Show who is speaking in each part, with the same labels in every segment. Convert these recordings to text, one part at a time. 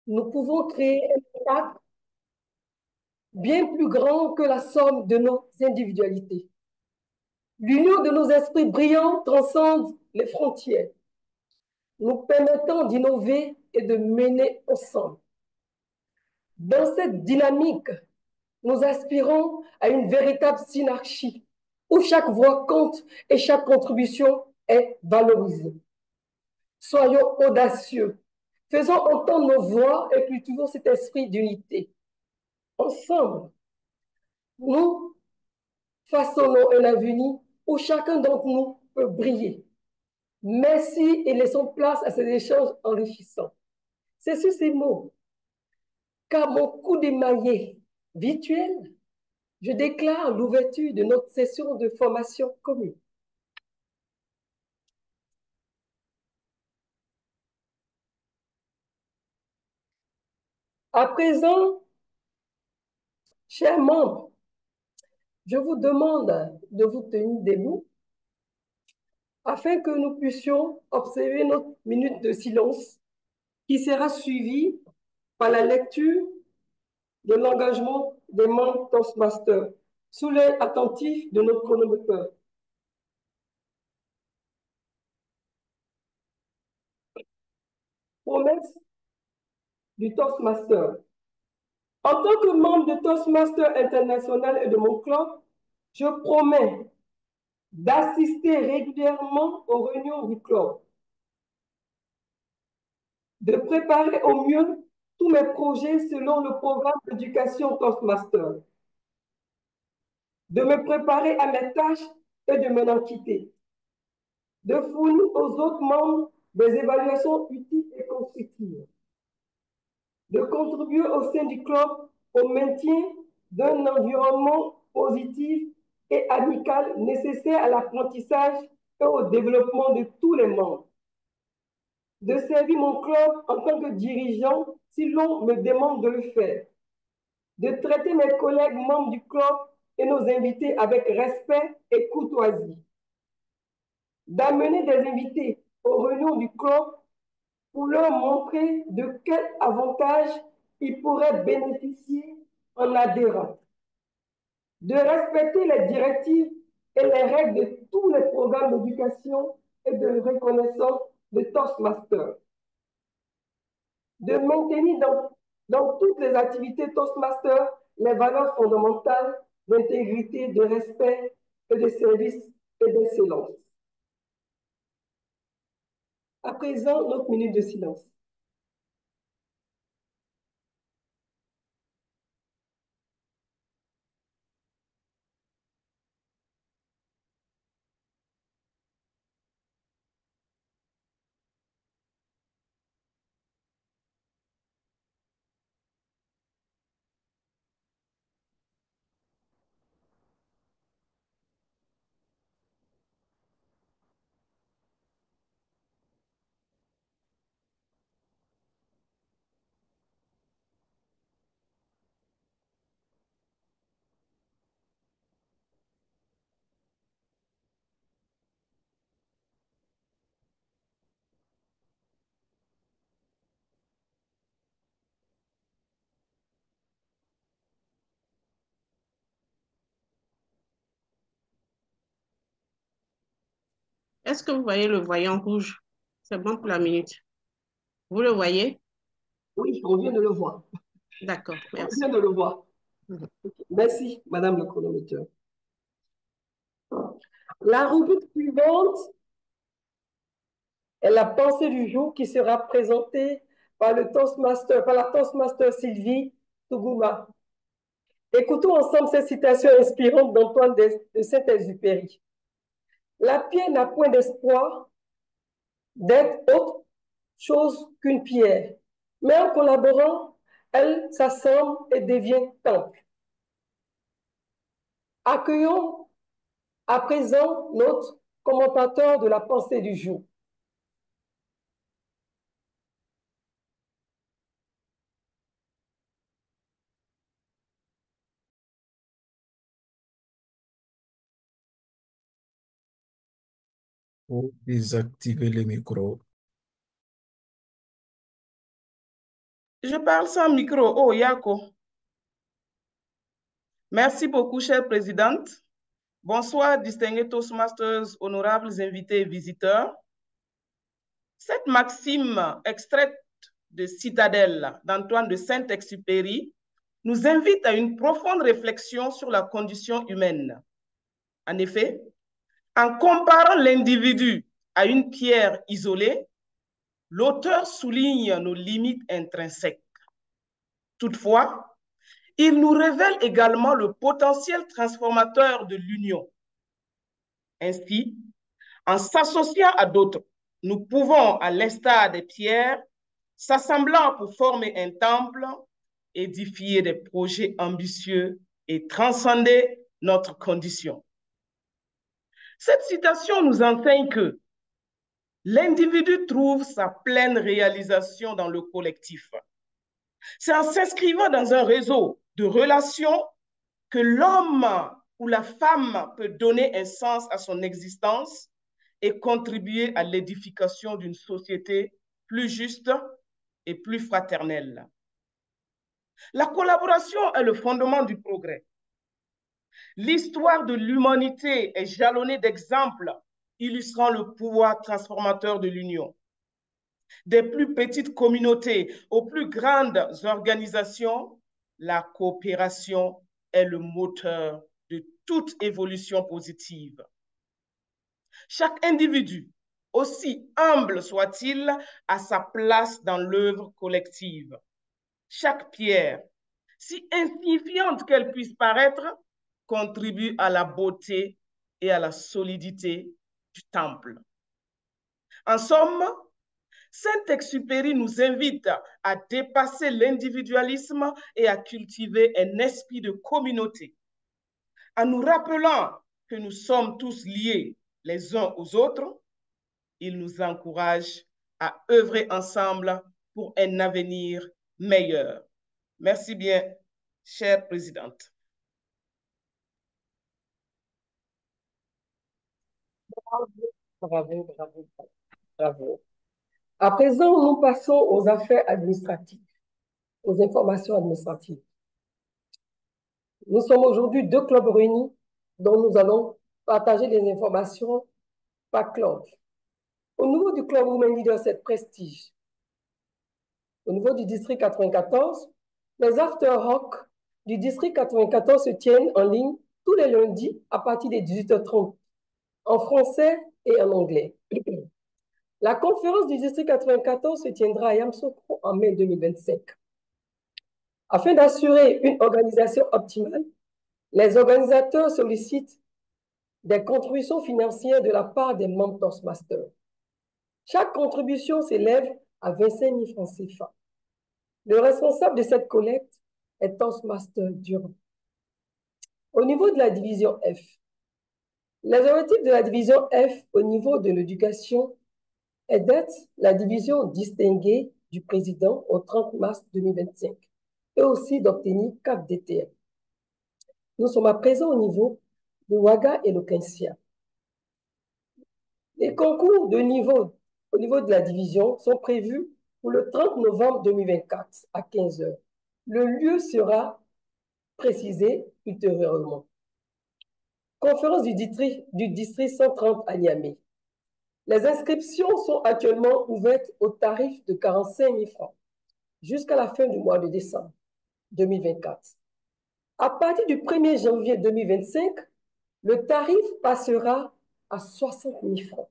Speaker 1: nous pouvons créer un impact bien plus grand que la somme de nos individualités. L'union de nos esprits brillants transcende les frontières, nous permettant d'innover et de mener ensemble. Dans cette dynamique, nous aspirons à une véritable synarchie où chaque voix compte et chaque contribution est valorisée. Soyons audacieux, faisons entendre nos voix et cultivons cet esprit d'unité. Ensemble, nous façonnons un avenir où chacun d'entre nous peut briller. Merci et laissons place à ces échanges enrichissants. C'est sur ces mots qu'à mon coup d'émaillé virtuel, je déclare l'ouverture de notre session de formation commune. À présent, chers membres, je vous demande de vous tenir debout afin que nous puissions observer notre minute de silence qui sera suivie par la lecture de l'engagement des membres Toastmasters sous l'œil attentif de notre chronométreur. Promesse du Toastmaster. En tant que membre de Toastmaster International et de mon club, je promets d'assister régulièrement aux réunions du club, de préparer au mieux tous mes projets selon le programme d'éducation Toastmaster, de me préparer à mes tâches et de m'en quitter, de fournir aux autres membres des évaluations utiles et constructives, de contribuer au sein du club au maintien d'un environnement positif et amical nécessaire à l'apprentissage et au développement de tous les membres, de servir mon club en tant que dirigeant si l'on me demande de le faire, de traiter mes collègues membres du club et nos invités avec respect et courtoisie, d'amener des invités aux réunions du club pour leur montrer de quels avantages ils pourraient bénéficier en adhérant, de respecter les directives et les règles de tous les programmes d'éducation et de reconnaissance de Toastmasters, de maintenir dans toutes les activités Toastmasters les valeurs fondamentales d'intégrité, de respect et de service et d'excellence. À présent, notre minute de silence.
Speaker 2: Est-ce que vous voyez le voyant rouge? C'est bon pour la minute. Vous le voyez?
Speaker 1: Oui, on vient de le voir.
Speaker 2: D'accord,
Speaker 1: On
Speaker 2: merci.
Speaker 1: vient de le voir.
Speaker 2: Mhm.
Speaker 1: Merci, Madame le chronomètre. La rubrique suivante est la pensée du jour qui sera présentée par la Toastmaster Sylvie Tougouma. Écoutons ensemble cette citation inspirante d'Antoine de Saint-Exupéry. La pierre n'a point d'espoir d'être autre chose qu'une pierre, mais en collaborant, elle s'assemble et devient temple. Accueillons à présent notre commentateur de la pensée du jour.
Speaker 3: Pour désactiver le micro. Je parle sans micro. Oh, Yako. Merci beaucoup, chère présidente. Bonsoir, distingués Toastmasters, honorables invités et visiteurs. Cette maxime extraite de Citadelle d'Antoine de Saint-Exupéry nous invite à une profonde réflexion sur la condition humaine. En effet, en comparant l'individu à une pierre isolée, l'auteur souligne nos limites intrinsèques. Toutefois, il nous révèle également le potentiel transformateur de l'union. Ainsi, en s'associant à d'autres, nous pouvons, à l'instar des pierres, s'assemblant pour former un temple, édifier des projets ambitieux et transcender notre condition. Cette citation nous enseigne que l'individu trouve sa pleine réalisation dans le collectif. C'est en s'inscrivant dans un réseau de relations que l'homme ou la femme peut donner un sens à son existence et contribuer à l'édification d'une société plus juste et plus fraternelle. La collaboration est le fondement du progrès. L'histoire de l'humanité est jalonnée d'exemples illustrant le pouvoir transformateur de l'union. Des plus petites communautés aux plus grandes organisations, la coopération est le moteur de toute évolution positive. Chaque individu, aussi humble soit-il, a sa place dans l'œuvre collective. Chaque pierre, si insignifiante qu'elle puisse paraître, contribue à la beauté et à la solidité du temple. En somme, Saint-Exupéry nous invite à dépasser l'individualisme et à cultiver un esprit de communauté. En nous rappelant que nous sommes tous liés les uns aux autres, il nous encourage à œuvrer ensemble pour un avenir meilleur. Merci bien, chère présidente.
Speaker 1: Bravo, bravo, bravo. À présent, nous passons aux affaires administratives, aux informations administratives. Nous sommes aujourd'hui 2 clubs réunis dont nous allons partager les informations par club. Au niveau du club Women Leaders 7 Prestige, au niveau du district 94, les after-rock du district 94 se tiennent en ligne tous les lundis à partir des 18h30 en français et en anglais. La conférence du district 94 se tiendra à Yamoussoukro en mai 2025. Afin d'assurer une organisation optimale, les organisateurs sollicitent des contributions financières de la part des membres Toastmasters. Chaque contribution s'élève à 25 000 francs CFA. Le responsable de cette collecte est Toastmaster Durand. Au niveau de la division F, les objectifs de la division F au niveau de l'éducation est d'être la division distinguée du président au 30 mars 2025 et aussi d'obtenir 4 DTM. Nous sommes à présent au niveau de Ouaga et Lokensia. Les concours de niveau au niveau de la division sont prévus pour le 30 novembre 2024 à 15h. Le lieu sera précisé ultérieurement. Conférence du district 130 à Niamey. Les inscriptions sont actuellement ouvertes au tarif de 45 000 francs jusqu'à la fin du mois de décembre 2024. À partir du 1er janvier 2025, le tarif passera à 60 000 francs.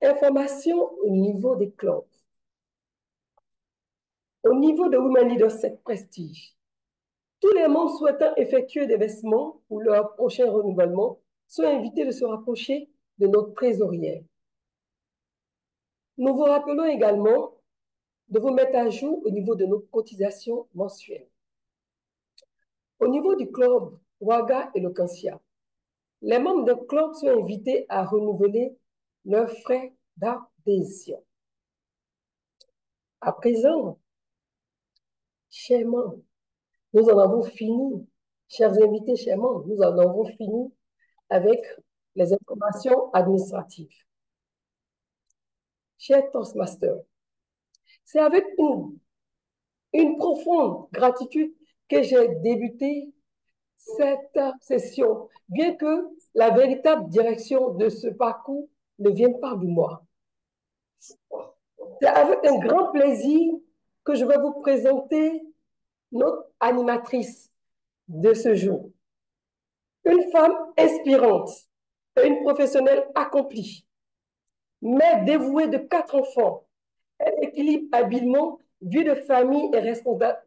Speaker 1: Information au niveau des clubs. Au niveau de Women Leaders 7 Prestige, tous les membres souhaitant effectuer des versements pour leur prochain renouvellement sont invités de se rapprocher de notre trésorière. Nous vous rappelons également de vous mettre à jour au niveau de nos cotisations mensuelles. Au niveau du club Ouaga et Lokensia, les membres du club sont invités à renouveler leurs frais d'adhésion. À présent, chers membres, nous en avons fini. Chers invités, chers membres, nous en avons fini avec les informations administratives. Chers Toastmasters, C'est avec une profonde gratitude que j'ai débuté cette session, bien que la véritable direction de ce parcours ne vienne pas de moi. C'est avec un grand plaisir que je vais vous présenter notre animatrice de ce jour. Une femme inspirante et une professionnelle accomplie, mère dévouée de 4 enfants. Elle équilibre habilement vie de famille et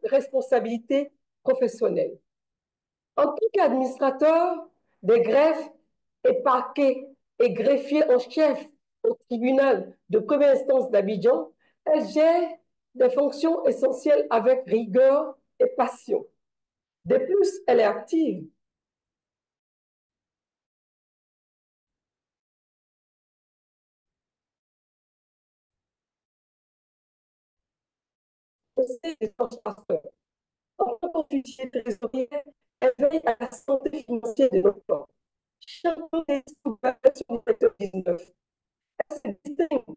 Speaker 1: responsabilité professionnelle. En tant qu'administrateur des greffes et parquets et greffier en chef au tribunal de première instance d'Abidjan, elle gère des fonctions essentielles avec rigueur et passion. De plus, elle est active en tant qu'officier trésorier, elle veille à la santé financière de notre corps. Champion des sur le 19. Elle se distingue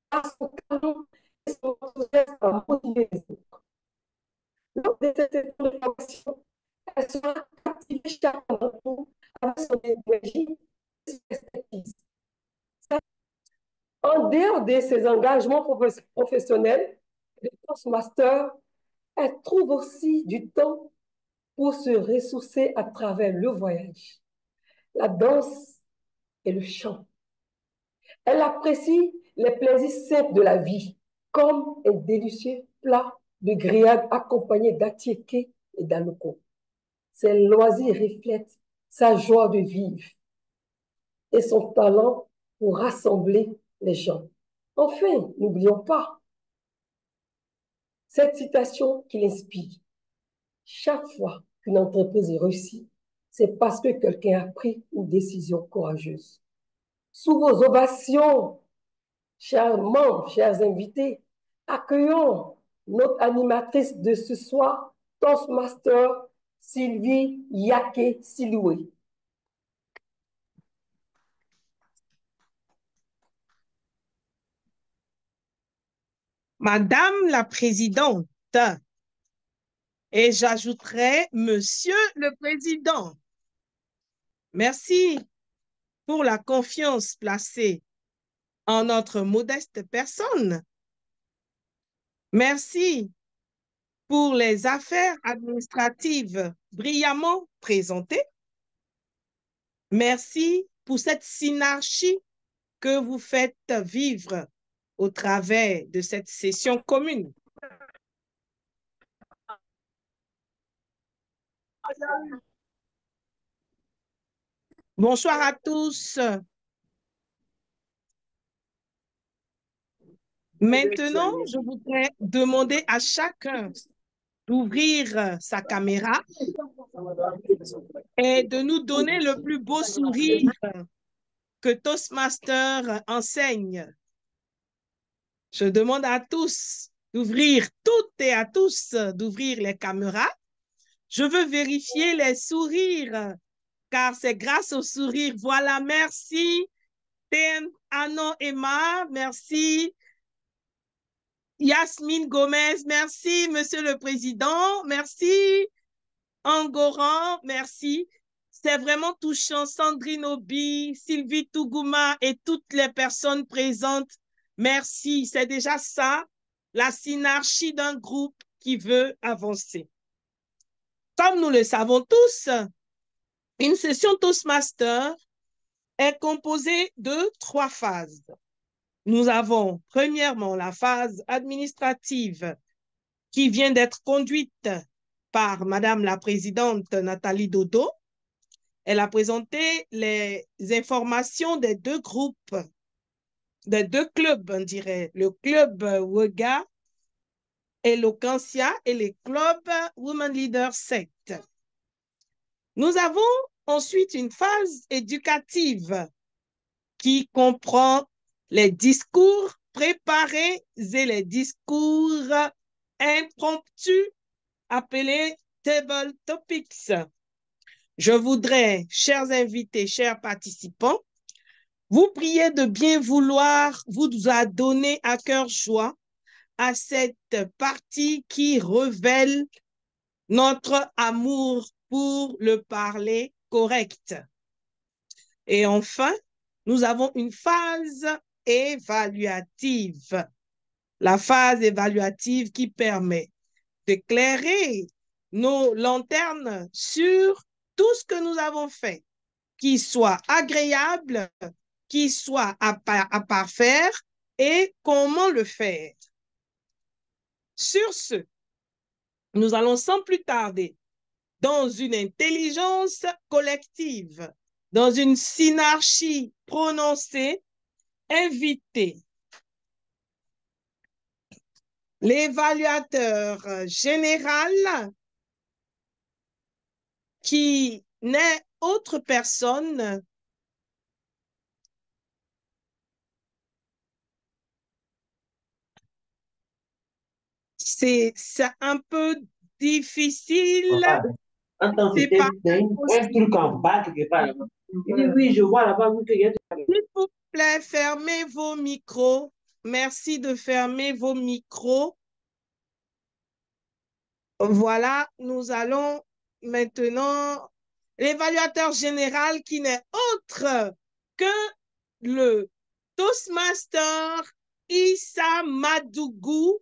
Speaker 1: par son talent et son enthousiasme à motiver les autres. Lors de cette session de formation, elle sera captivée chaque retour avec son énergie et son expertise. En dehors de ses engagements professionnels de Toastmaster, elle trouve aussi du temps pour se ressourcer à travers le voyage, la danse et le chant. Elle apprécie les plaisirs simples de la vie, comme un délicieux plat de grillade accompagné d'attiéké et d'aloko. Ses loisirs reflètent sa joie de vivre et son talent pour rassembler les gens. Enfin, n'oublions pas cette citation qui l'inspire. Chaque fois qu'une entreprise est réussie, c'est parce que quelqu'un a pris une décision courageuse. Sous vos ovations, chers membres, chers invités, accueillons notre animatrice de ce soir, Toastmaster Sylvie Yake Siloué.
Speaker 4: Madame la Présidente, et j'ajouterai Monsieur le Président, merci pour la confiance placée en notre modeste personne. Merci pour les affaires administratives brillamment présentées. Merci pour cette synergie que vous faites vivre au travers de cette session commune. Bonsoir à tous. Maintenant, je voudrais demander à chacun d'ouvrir sa caméra et de nous donner le plus beau sourire que Toastmaster enseigne. Je demande à tous d'ouvrir, toutes et à tous, d'ouvrir les caméras. Je veux vérifier les sourires, car c'est grâce aux sourires. Voilà, merci. Anon Emma, merci. Yasmine Gomez, merci, Monsieur le Président, merci. Angoran, merci. C'est vraiment touchant. Sandrine Obi, Sylvie Tougouma et toutes les personnes présentes, merci. C'est déjà ça, la synergie d'un groupe qui veut avancer. Comme nous le savons tous, une session Toastmaster est composée de 3 phases. Nous avons premièrement la phase administrative qui vient d'être conduite par Madame la Présidente Nathalie Dodo. Elle a présenté les informations des 2 groupes, des 2 clubs, on dirait, le club WEGA Eloquentia et le club Women Leader Sect. Nous avons ensuite une phase éducative qui comprend les discours préparés et les discours impromptus appelés Table Topics. Je voudrais, chers invités, chers participants, vous prier de bien vouloir vous adonner à cœur joie à cette partie qui révèle notre amour pour le parler correct. Et enfin, nous avons une phase évaluative. La phase évaluative qui permet d'éclairer nos lanternes sur tout ce que nous avons fait, qui soit agréable, qui soit à parfaire et comment le faire. Sur ce, nous allons sans plus tarder, dans une intelligence collective, dans une synarchie prononcée, inviter l'évaluateur général qui n'est autre personne c'est un peu difficile.
Speaker 5: Attends,
Speaker 4: C'est pas
Speaker 5: un truc en bas quelque part. Oui, je vois là-bas.
Speaker 4: S'il vous plaît, fermez vos micros. Merci de fermer vos micros. Voilà, nous allons maintenant l'évaluateur général qui n'est autre que le Toastmaster Issa Madougou,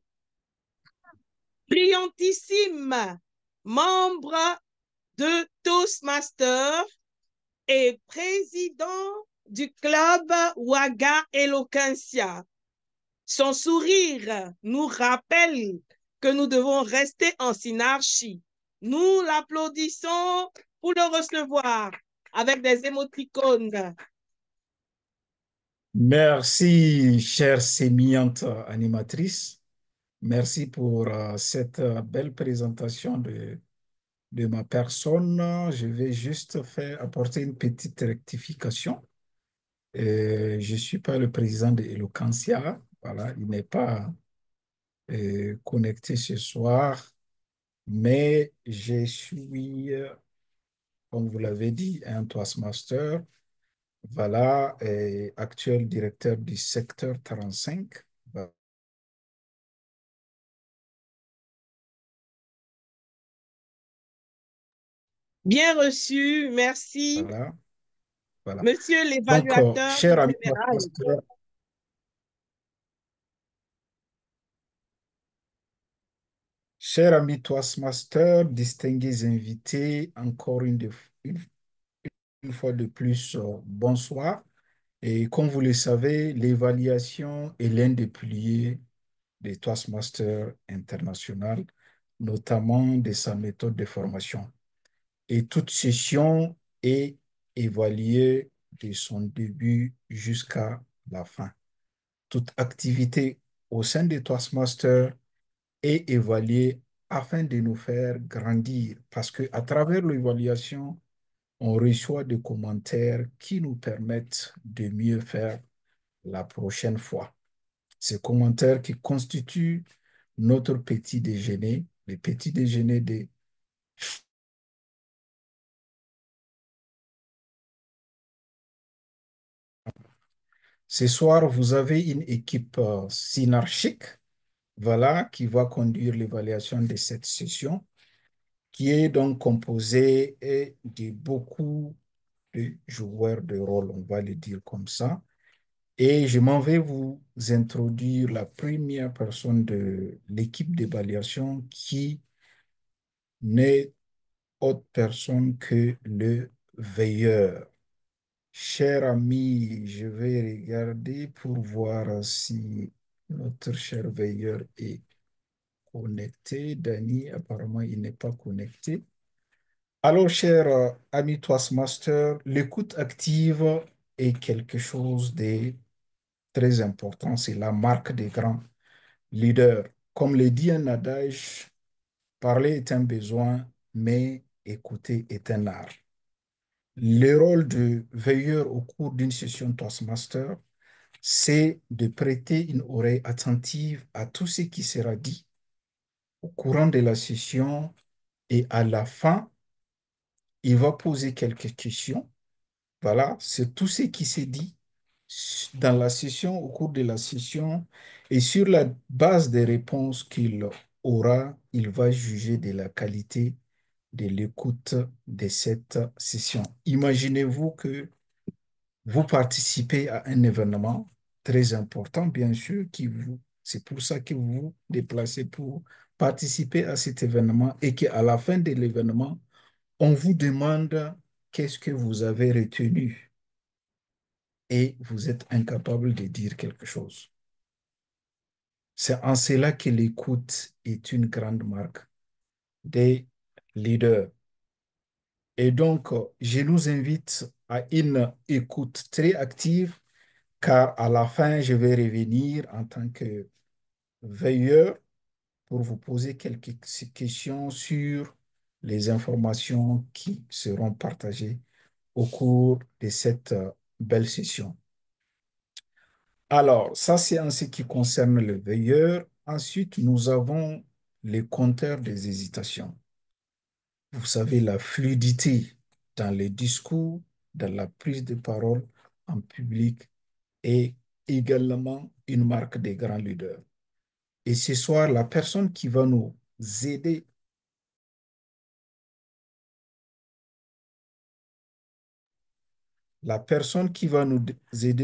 Speaker 4: brillantissime membre de Toastmaster et président du club Ouaga Eloquencia. Son sourire nous rappelle que nous devons rester en synarchie. Nous l'applaudissons pour le recevoir avec des émoticônes.
Speaker 6: Merci, chère sémillante animatrice. Merci pour cette belle présentation de ma personne. Je vais juste apporter une petite rectification. Je ne suis pas le président de Eloquencia. Voilà, il n'est pas connecté ce soir, mais je suis, comme vous l'avez dit, un Toastmaster. Voilà, actuel directeur du secteur 35.
Speaker 4: Bien reçu, merci.
Speaker 6: Voilà, voilà.
Speaker 4: Monsieur
Speaker 6: Donc,
Speaker 4: l'évaluateur
Speaker 6: cher ami
Speaker 4: général.
Speaker 6: Toastmaster, chers amis Toastmaster, distingués invités, encore une fois de plus, bonsoir. Et comme vous le savez, l'évaluation est l'un des piliers des Toastmasters international, notamment de sa méthode de formation. Et toute session est évaluée de son début jusqu'à la fin. Toute activité au sein des Toastmasters est évaluée afin de nous faire grandir, parce qu'à travers l'évaluation, on reçoit des commentaires qui nous permettent de mieux faire la prochaine fois. Ces commentaires qui constituent notre petit déjeuner, le petit déjeuner des... Ce soir, vous avez une équipe synarchique, voilà, qui va conduire l'évaluation de cette session, qui est donc composée de beaucoup de joueurs de rôle, on va le dire comme ça. Et je m'en vais vous introduire la première personne de l'équipe d'évaluation qui n'est autre personne que le veilleur. Cher ami, je vais regarder pour voir si notre cher veilleur est connecté. Dany, apparemment, il n'est pas connecté. Alors, cher ami Toastmaster, l'écoute active est quelque chose de très important. C'est la marque des grands leaders. Comme le dit un adage, parler est un besoin, mais écouter est un art. Le rôle de veilleur au cours d'une session Toastmaster, c'est de prêter une oreille attentive à tout ce qui sera dit au courant de la session et à la fin, il va poser quelques questions. Voilà, c'est tout ce qui s'est dit dans la session, au cours de la session, et sur la base des réponses qu'il aura, il va juger de la qualité de l'écoute de cette session. Imaginez-vous que vous participez à un événement très important, bien sûr, c'est pour ça que vous vous déplacez pour participer à cet événement et qu'à la fin de l'événement, on vous demande qu'est-ce que vous avez retenu et vous êtes incapable de dire quelque chose. C'est en cela que l'écoute est une grande marque des leaders. Et donc, je nous invite à une écoute très active, car à la fin, je vais revenir en tant que veilleur pour vous poser quelques questions sur les informations qui seront partagées au cours de cette belle session. Alors, ça, c'est en ce qui concerne le veilleur. Ensuite, nous avons les compteurs des hésitations. Vous savez, la fluidité dans les discours, dans la prise de parole en public est également une marque des grands leaders. Et ce soir, la personne qui va nous aider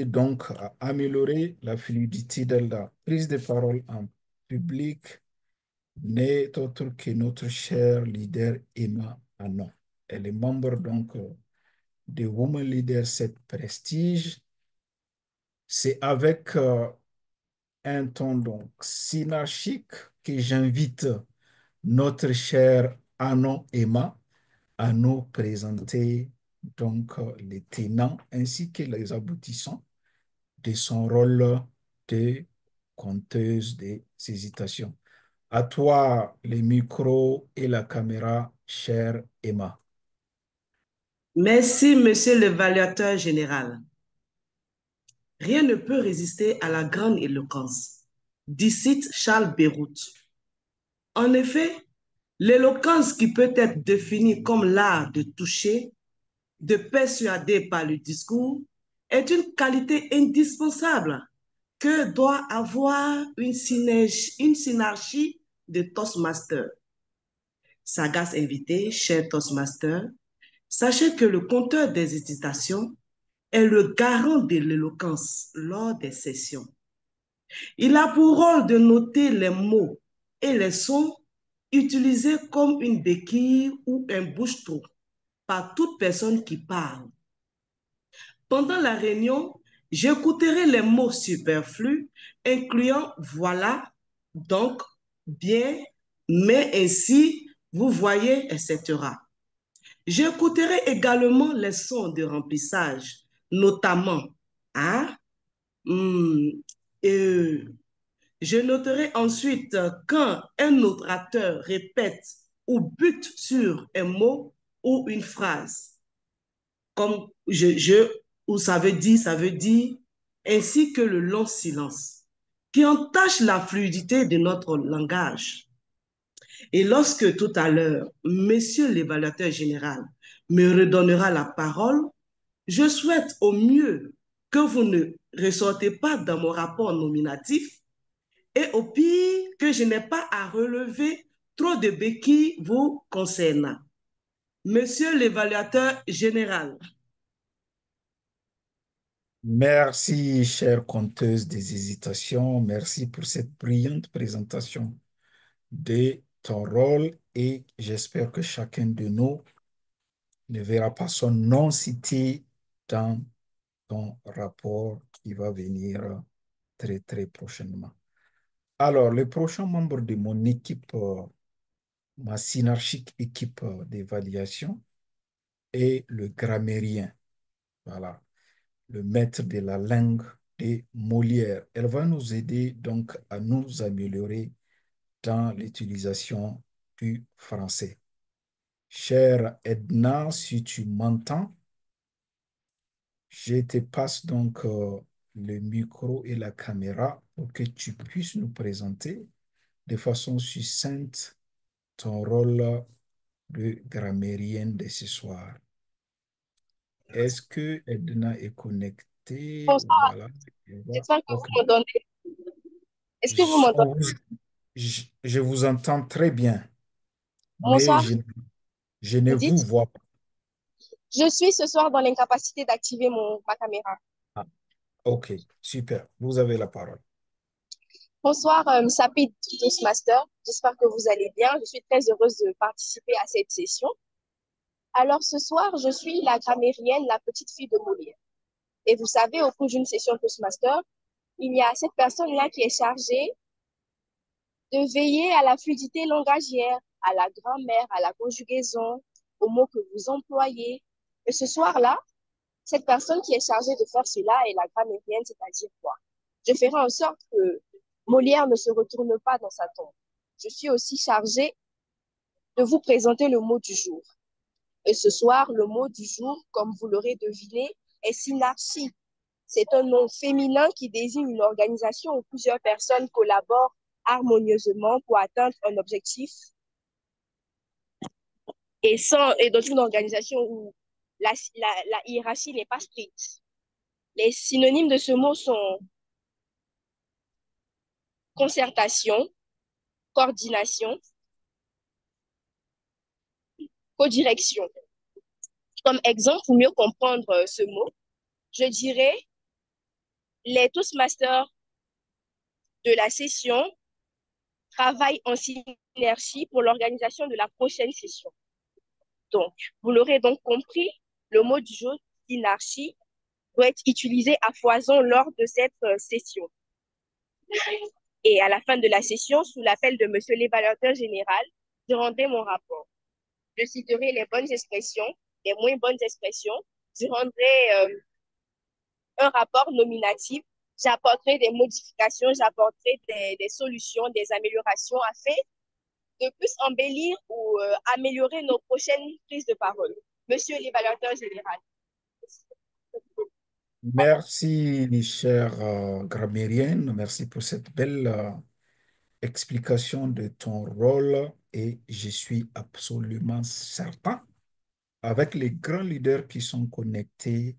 Speaker 6: donc à améliorer la fluidité de la prise de parole en public n'est autre que notre cher leader Emma Anon. Elle est membre donc de Women Leader 7 Prestige. C'est avec un ton donc synarchique que j'invite notre cher Anon Emma à nous présenter donc les tenants ainsi que les aboutissants de son rôle de conteuse des hésitations. À toi les micros et la caméra, chère Emma.
Speaker 7: Merci, monsieur l'évaluateur général. Rien ne peut résister à la grande éloquence. Dicite Charles Beyrouth. En effet, l'éloquence qui peut être définie comme l'art de toucher, de persuader par le discours, est une qualité indispensable que doit avoir une synergie de Toastmasters. Sagace invité, cher Toastmaster, sachez que le compteur des hésitations est le garant de l'éloquence lors des sessions. Il a pour rôle de noter les mots et les sons utilisés comme une béquille ou un bouche-trou par toute personne qui parle. Pendant la réunion, j'écouterai les mots superflus, incluant voilà, donc, bien, mais ainsi, vous voyez, etc. J'écouterai également les sons de remplissage, notamment ah, je noterai ensuite quand un orateur répète ou bute sur un mot ou une phrase, comme ou ça veut dire, ainsi que le long silence, qui entache la fluidité de notre langage. Et lorsque tout à l'heure, monsieur l'évaluateur général me redonnera la parole, je souhaite au mieux que vous ne ressortez pas dans mon rapport nominatif et au pire que je n'ai pas à relever trop de béquilles vous concernant. Monsieur l'évaluateur général.
Speaker 6: Merci, chère conteuse des hésitations. Merci pour cette brillante présentation de ton rôle et j'espère que chacun de nous ne verra pas son nom cité dans ton rapport qui va venir très, très prochainement. Alors, le prochain membre de mon équipe, ma synarchique équipe d'évaluation, est le grammairien. Voilà, le maître de la langue de Molière. Elle va nous aider donc à nous améliorer dans l'utilisation du français. Chère Edna, si tu m'entends, je te passe donc le micro et la caméra pour que tu puisses nous présenter de façon succincte ton rôle de grammairienne de ce soir. Est-ce que Edna est connectée? connecté.
Speaker 8: Bonsoir,
Speaker 6: Voilà.
Speaker 8: j'espère que
Speaker 6: OK.
Speaker 8: vous m'entendez. Est-ce que vous
Speaker 6: Je,
Speaker 8: m'entendez?
Speaker 6: on vous- je vous entends très bien, mais
Speaker 8: Bonsoir,
Speaker 6: je ne
Speaker 8: vous
Speaker 6: vous
Speaker 8: dites?
Speaker 6: vois pas.
Speaker 8: Je suis ce soir dans l'incapacité d'activer ma caméra.
Speaker 6: Ah, OK, super. Vous avez la parole.
Speaker 8: Bonsoir, Sapid Toastmaster. J'espère que vous allez bien. Je suis très heureuse de participer à cette session. Alors ce soir, je suis la grammairienne, la petite fille de Molière. Et vous savez, au cours d'une session Toastmaster, il y a cette personne-là qui est chargée de veiller à la fluidité langagière, à la grammaire, à la conjugaison, aux mots que vous employez. Et ce soir-là, cette personne qui est chargée de faire cela est la grammairienne, c'est-à-dire quoi? Je ferai en sorte que Molière ne se retourne pas dans sa tombe. Je suis aussi chargée de vous présenter le mot du jour. Et ce soir, le mot du jour, comme vous l'aurez deviné, est synarchie. C'est un nom féminin qui désigne une organisation où plusieurs personnes collaborent harmonieusement pour atteindre un objectif et dans une organisation où la hiérarchie n'est pas stricte. Les synonymes de ce mot sont concertation, coordination, codirection. Comme exemple, pour mieux comprendre ce mot, je dirais les Toastmasters de la session travaillent en synergie pour l'organisation de la prochaine session. Donc, vous l'aurez donc compris, le mot du jour, synarchie, doit être utilisé à foison lors de cette session. Et à la fin de la session, sous l'appel de Monsieur l'évaluateur général, je rendrai mon rapport. Je citerai les bonnes expressions, les moins bonnes expressions. Je rendrai un rapport nominatif. J'apporterai des modifications, j'apporterai des solutions, des améliorations afin de plus embellir ou améliorer nos prochaines prises de parole. Monsieur l'évaluateur général.
Speaker 6: Merci, chère grammairienne. Merci pour cette belle explication de ton rôle et je suis absolument certain, avec les grands leaders qui sont connectés,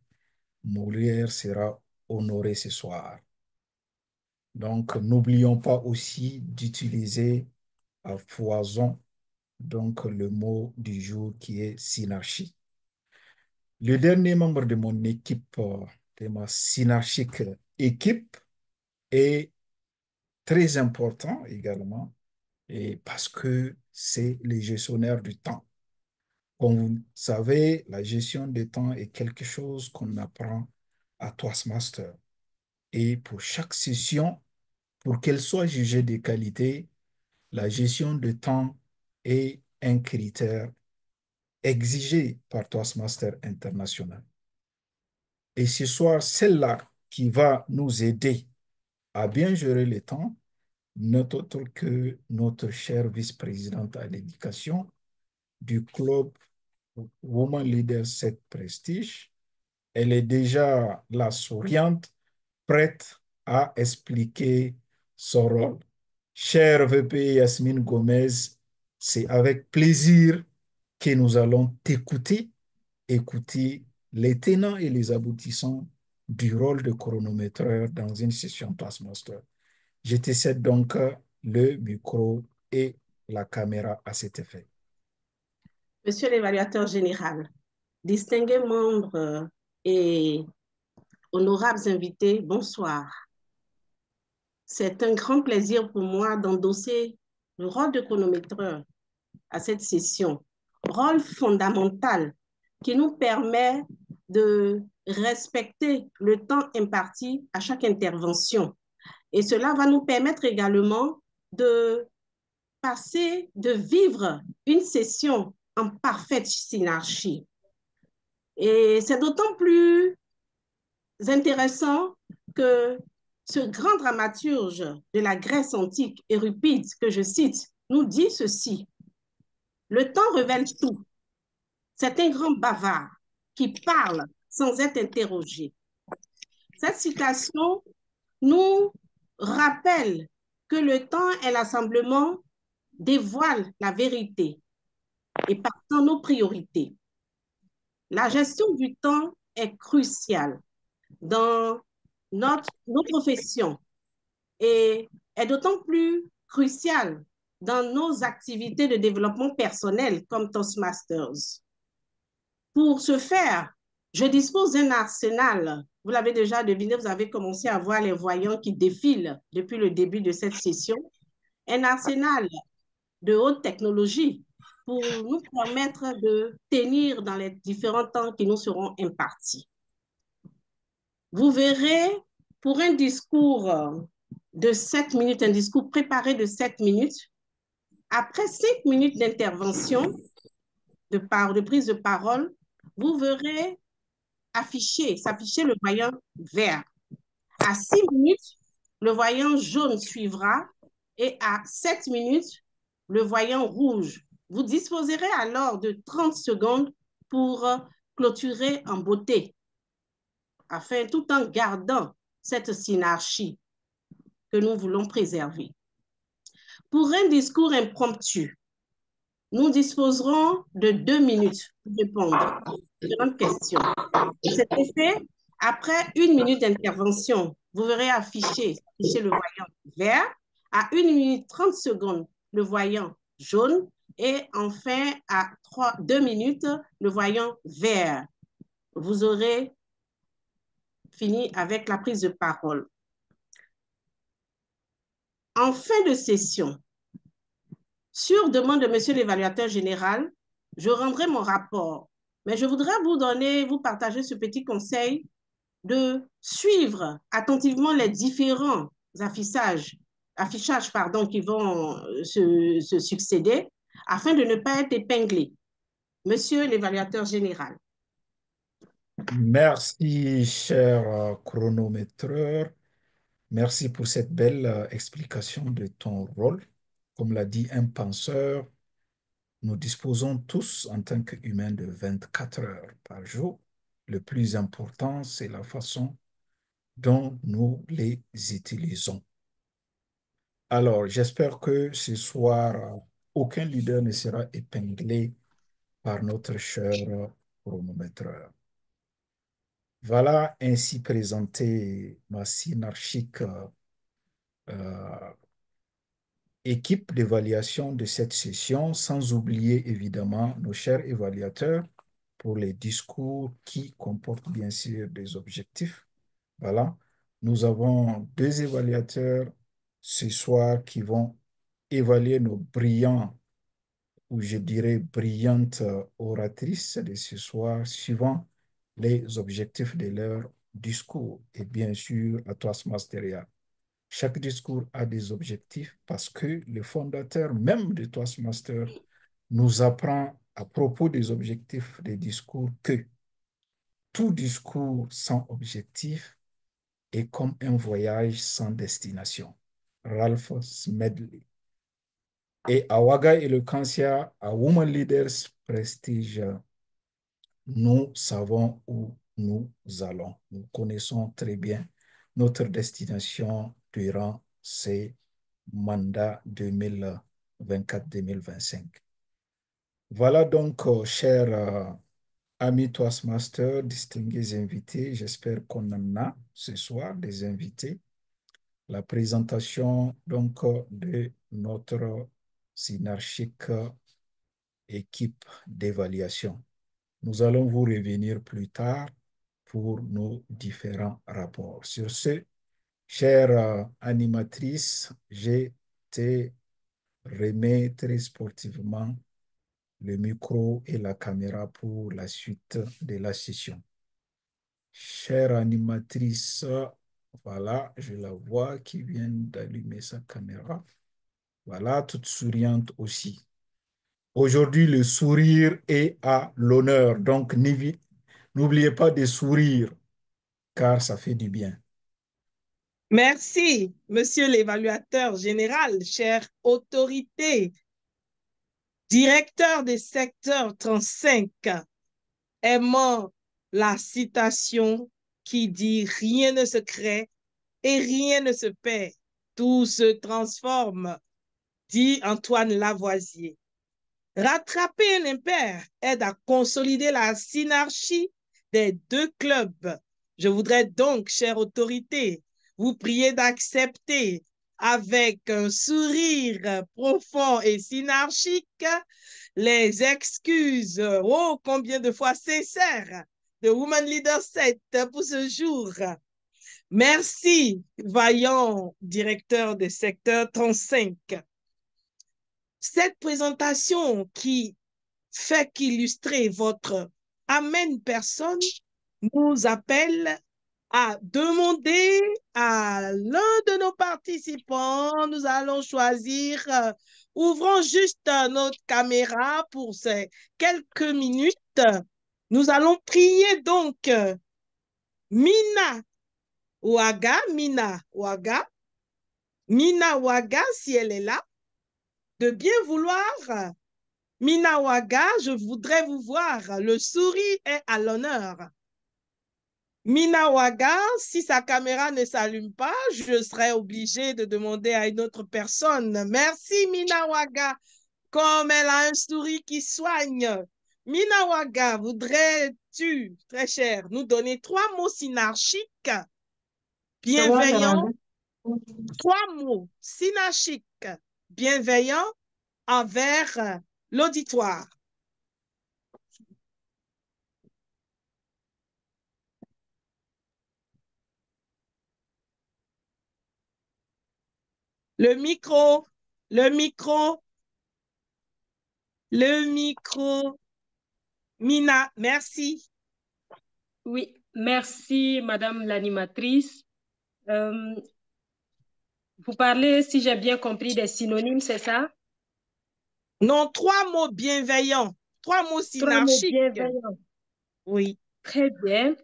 Speaker 6: Molière sera honoré ce soir. Donc, n'oublions pas aussi d'utiliser à foison donc le mot du jour qui est synarchie. Le dernier membre de mon équipe, de ma synarchique équipe, est très important également et parce que c'est le gestionnaire du temps. Comme vous savez, la gestion du temps est quelque chose qu'on apprend à Toastmaster. Et pour chaque session, pour qu'elle soit jugée de qualité, la gestion de temps est un critère exigé par Toastmaster International. Et ce soir, celle-là qui va nous aider à bien gérer le temps, not autre que notre chère vice-présidente à l'éducation du club Woman Leader 7 Prestige. Elle est déjà la souriante, prête à expliquer son rôle. Chère VP Yasmine Gomez, c'est avec plaisir que nous allons t'écouter, écouter les tenants et les aboutissants du rôle de chronométreur dans une session Toastmaster. Je te cède donc le micro et la caméra à cet effet.
Speaker 2: Monsieur l'évaluateur général, distingués membres et honorables invités, bonsoir. C'est un grand plaisir pour moi d'endosser le rôle de chronométreur à cette session, rôle fondamental qui nous permet de respecter le temps imparti à chaque intervention. Et cela va nous permettre également de vivre une session en parfaite synergie. Et c'est d'autant plus intéressant que ce grand dramaturge de la Grèce antique, Euripide, que je cite, nous dit ceci: le temps révèle tout. C'est un grand bavard qui parle sans être interrogé. Cette citation nous rappelle que le temps est l'assemblement dévoile la vérité et partant nos priorités. La gestion du temps est cruciale. dans nos professions et est d'autant plus crucial dans nos activités de développement personnel comme Toastmasters. Pour ce faire, je dispose d'un arsenal. Vous l'avez déjà deviné, vous avez commencé à voir les voyants qui défilent depuis le début de cette session. Un arsenal de haute technologie pour nous permettre de tenir dans les différents temps qui nous seront impartis. Vous verrez, pour un discours de 7 minutes, un discours préparé de 7 minutes, après 5 minutes d'intervention, de prise de parole, vous verrez s'afficher le voyant vert. À 6 minutes, le voyant jaune suivra et à 7 minutes, le voyant rouge. Vous disposerez alors de 30 secondes pour clôturer en beauté, afin tout en gardant cette synergie que nous voulons préserver. Pour un discours impromptu, nous disposerons de 2 minutes pour répondre à différentes questions. Cet effet, après 1 minute d'intervention, vous verrez afficher le voyant vert, à 1 minute 30 secondes, le voyant jaune, et enfin, à 2 minutes, le voyant vert. Vous aurez fini avec la prise de parole. En fin de session, sur demande de Monsieur l'évaluateur général, je rendrai mon rapport. Mais je voudrais vous partager ce petit conseil de suivre attentivement les différents affichages qui vont se succéder afin de ne pas être épinglé. Monsieur l'évaluateur général.
Speaker 6: Merci, cher chronométreur. Merci pour cette belle explication de ton rôle. Comme l'a dit un penseur, nous disposons tous en tant qu'humains de 24 heures par jour. Le plus important, c'est la façon dont nous les utilisons. Alors, j'espère que ce soir, aucun leader ne sera épinglé par notre cher chronométreur. Voilà ainsi présenté ma synarchique équipe d'évaluation de cette session, sans oublier évidemment nos chers évaluateurs pour les discours qui comportent bien sûr des objectifs. Voilà, nous avons 2 évaluateurs ce soir qui vont évaluer nos brillants, ou je dirais brillantes oratrices de ce soir, suivant les objectifs de leur discours. Et bien sûr, à Toastmasters, chaque discours a des objectifs parce que le fondateur même de Toastmasters nous apprend à propos des objectifs des discours que tout discours sans objectif est comme un voyage sans destination. Ralph Smedley. Et à Waga Eloquentia, à Women Leaders Prestige, nous savons où nous allons. Nous connaissons très bien notre destination durant ces mandats 2024-2025. Voilà donc, chers amis Toastmasters, distingués invités, j'espère qu'on en a ce soir des invités. La présentation donc de notre synarchique équipe d'évaluation. Nous allons vous revenir plus tard pour nos différents rapports. Sur ce, chère animatrice, je te remets très sportivement le micro et la caméra pour la suite de la session. Chère animatrice, voilà, je la vois qui vient d'allumer sa caméra. Voilà, toute souriante aussi. Aujourd'hui, le sourire est à l'honneur. Donc, n'oubliez pas de sourire, car ça fait du bien.
Speaker 4: Merci, monsieur l'évaluateur général, chère autorité, directeur des secteurs 35, aimant la citation qui dit « Rien ne se crée et rien ne se perd, tout se transforme », dit Antoine Lavoisier. Rattraper un impair aide à consolider la synergie des 2 clubs Je voudrais donc, chère autorité, vous prier d'accepter avec un sourire profond et synarchique les excuses, oh combien de fois sincères, de Woman Leader 7 pour ce jour. Merci, vaillant directeur du secteur 35. Cette présentation qui fait qu'illustrer votre amène personne nous appelle à demander à l'un de nos participants, nous allons choisir, ouvrons juste notre caméra pour ces quelques minutes. Nous allons prier donc Mina Ouaga, si elle est là, de bien vouloir. Mina Ouaga, je voudrais vous voir. Le sourire est à l'honneur. Mina Ouaga, si sa caméra ne s'allume pas, je serai obligée de demander à une autre personne. Merci Mina Ouaga, comme elle a un sourire qui soigne. Mina Ouaga, voudrais-tu, très cher, nous donner 3 mots synarchiques, bienveillants, 3 mots synarchiques, bienveillants envers l'auditoire? Le micro. Mina, merci.
Speaker 9: Oui, merci, Madame l'animatrice. Vous parlez, si j'ai bien compris, des synonymes, c'est ça?
Speaker 4: Non, 3 mots bienveillants, 3 mots
Speaker 9: 3 mots
Speaker 4: synarchiques.
Speaker 9: bienveillants.
Speaker 4: Oui.
Speaker 9: Très bien.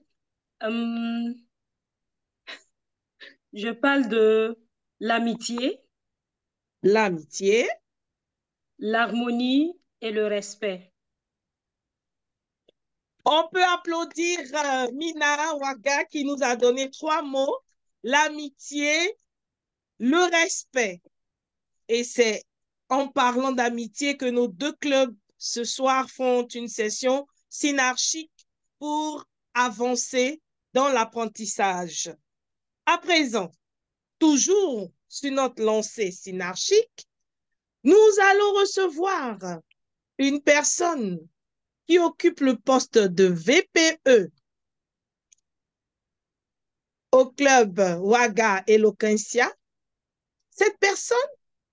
Speaker 9: Je parle de l'amitié.
Speaker 4: L'amitié.
Speaker 9: L'harmonie et le respect.
Speaker 4: On peut applaudir Mina Ouaga qui nous a donné 3 mots. L'amitié, le respect. Et c'est en parlant d'amitié que nos 2 clubs ce soir font une session synarchique pour avancer dans l'apprentissage. À présent, toujours sur notre lancée synarchique, nous allons recevoir une personne qui occupe le poste de VPE au club Ouaga Eloquencia. Cette personne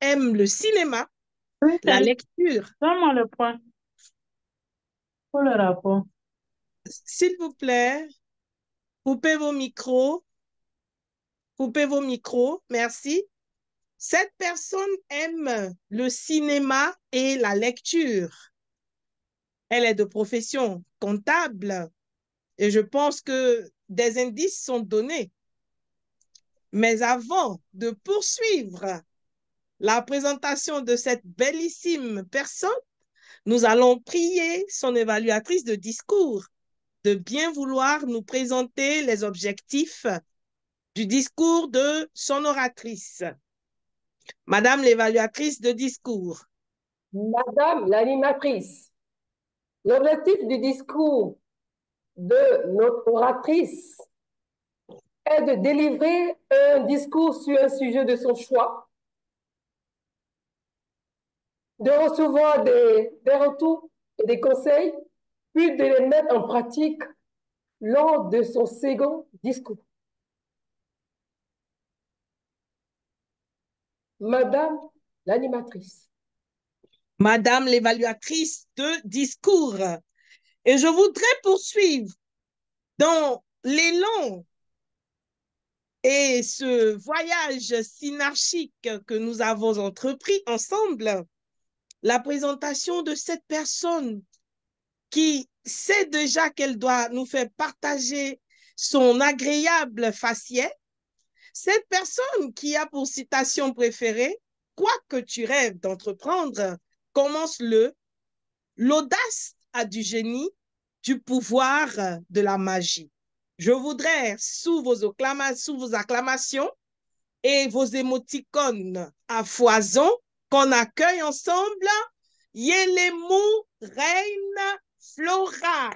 Speaker 4: aime le cinéma, la lecture.
Speaker 10: Donne-moi le point pour le rapport.
Speaker 4: S'il vous plaît, coupez vos micros. Merci. Cette personne aime le cinéma et la lecture. Elle est de profession comptable et je pense que des indices sont donnés. Mais avant de poursuivre la présentation de cette bellissime personne, nous allons prier son évaluatrice de discours de bien vouloir nous présenter les objectifs du discours de son oratrice. Madame l'évaluatrice de discours.
Speaker 1: Madame l'animatrice, l'objectif du discours de notre oratrice est de délivrer un discours sur un sujet de son choix, de recevoir des retours et des conseils, puis de les mettre en pratique lors de son second discours. Madame l'animatrice.
Speaker 4: Madame l'évaluatrice de discours. Et je voudrais poursuivre dans l'élan et ce voyage synarchique que nous avons entrepris ensemble, la présentation de cette personne qui sait déjà qu'elle doit nous faire partager son agréable faciès. Cette personne qui a pour citation préférée, quoi que tu rêves d'entreprendre, commence-le. L'audace a du génie, du pouvoir de la magie. Je voudrais, sous vos acclamations et vos émoticônes à foison, qu'on accueille ensemble Yelemu Reine Flora.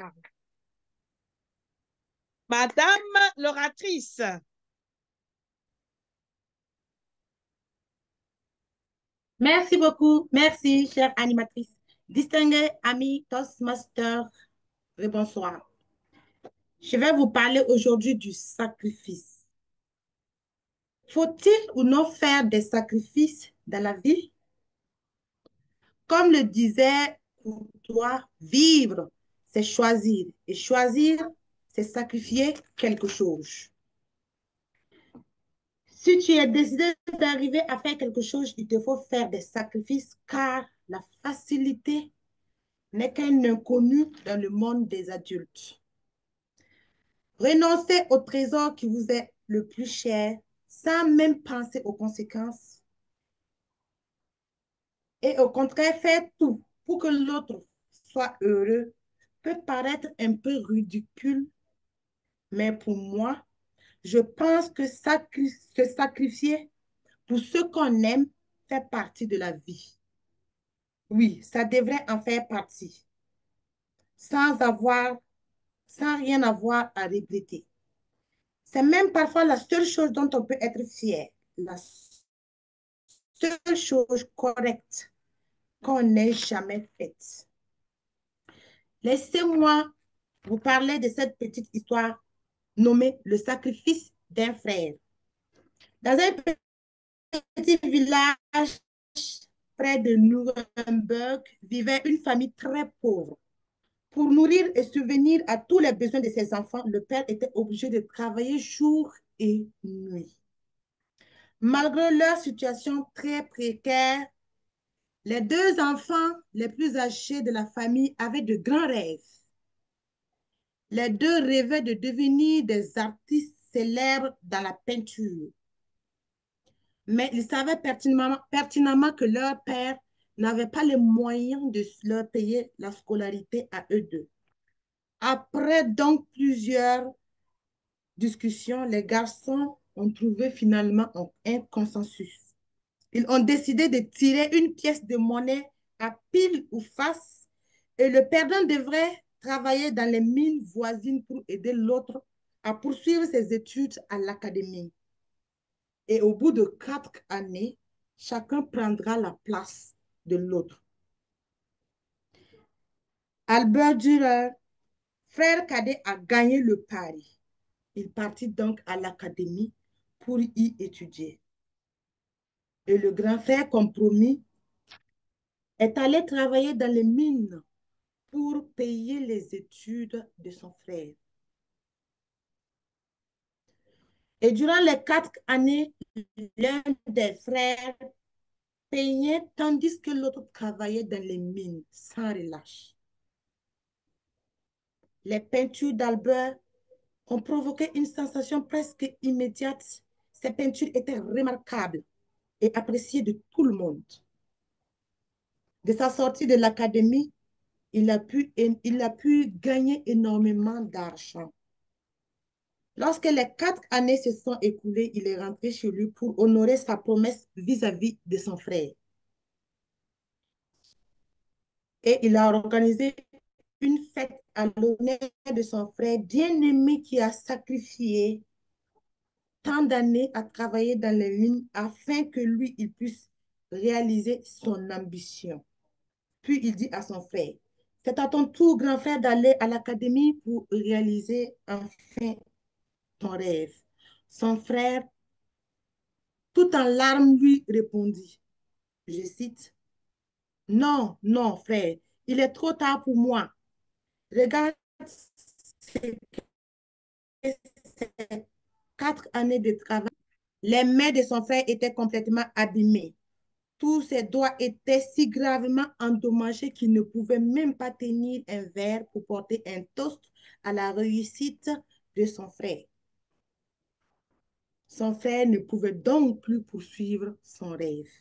Speaker 4: Madame l'oratrice.
Speaker 11: Merci beaucoup. Merci, chère animatrice. Distingués amis Toastmasters, bonsoir. Je vais vous parler aujourd'hui du sacrifice. Faut-il ou non faire des sacrifices dans la vie? Comme le disait Courtois, vivre, c'est choisir. Et choisir, c'est sacrifier quelque chose. Si tu es décidé d'arriver à faire quelque chose, il te faut faire des sacrifices car la facilité n'est qu'un inconnu dans le monde des adultes. Renoncez au trésor qui vous est le plus cher sans même penser aux conséquences. Et au contraire, faire tout pour que l'autre soit heureux peut paraître un peu ridicule, mais pour moi, je pense que se sacrifier pour ce qu'on aime fait partie de la vie. Oui, ça devrait en faire partie, sans rien avoir à regretter. C'est même parfois la seule chose dont on peut être fier, la seule chose correcte qu'on n'ait jamais faite. Laissez-moi vous parler de cette petite histoire nommée le sacrifice d'un frère. Dans un petit village près de Nuremberg vivait une famille très pauvre. Pour nourrir et subvenir à tous les besoins de ses enfants, le père était obligé de travailler jour et nuit. Malgré leur situation très précaire, les deux enfants les plus âgés de la famille avaient de grands rêves. Les deux rêvaient de devenir des artistes célèbres dans la peinture. Mais ils savaient pertinemment que leur père n'avait pas les moyens de leur payer la scolarité à eux deux. Après donc plusieurs discussions, les garçons ont trouvé finalement un consensus. Ils ont décidé de tirer une pièce de monnaie à pile ou face et le perdant devrait travailler dans les mines voisines pour aider l'autre à poursuivre ses études à l'académie. Et au bout de 4 années, chacun prendra la place de l'autre. Albert Dürer, frère cadet, a gagné le pari. Il partit donc à l'académie pour y étudier. Et le grand frère, comme promis, est allé travailler dans les mines pour payer les études de son frère. Et durant les 4 années, l'un des frères payait tandis que l'autre travaillait dans les mines sans relâche. Les peintures d'Albert ont provoqué une sensation presque immédiate. Ces peintures étaient remarquables et appréciées de tout le monde. De sa sortie de l'académie, il a pu gagner énormément d'argent. Lorsque les 4 années se sont écoulées, il est rentré chez lui pour honorer sa promesse vis-à-vis de son frère. Et il a organisé une fête à l'honneur de son frère bien-aimé qui a sacrifié tant d'années à travailler dans les mines afin que lui, il puisse réaliser son ambition. Puis il dit à son frère, c'est à ton tour, grand frère, d'aller à l'académie pour réaliser enfin ton rêve. Son frère, tout en larmes, lui répondit, je cite, non, non, frère, il est trop tard pour moi. Regarde ces 4 années de travail. Les mains de son frère étaient complètement abîmées. Tous ses doigts étaient si gravement endommagés qu'il ne pouvait même pas tenir un verre pour porter un toast à la réussite de son frère. Son frère ne pouvait donc plus poursuivre son rêve.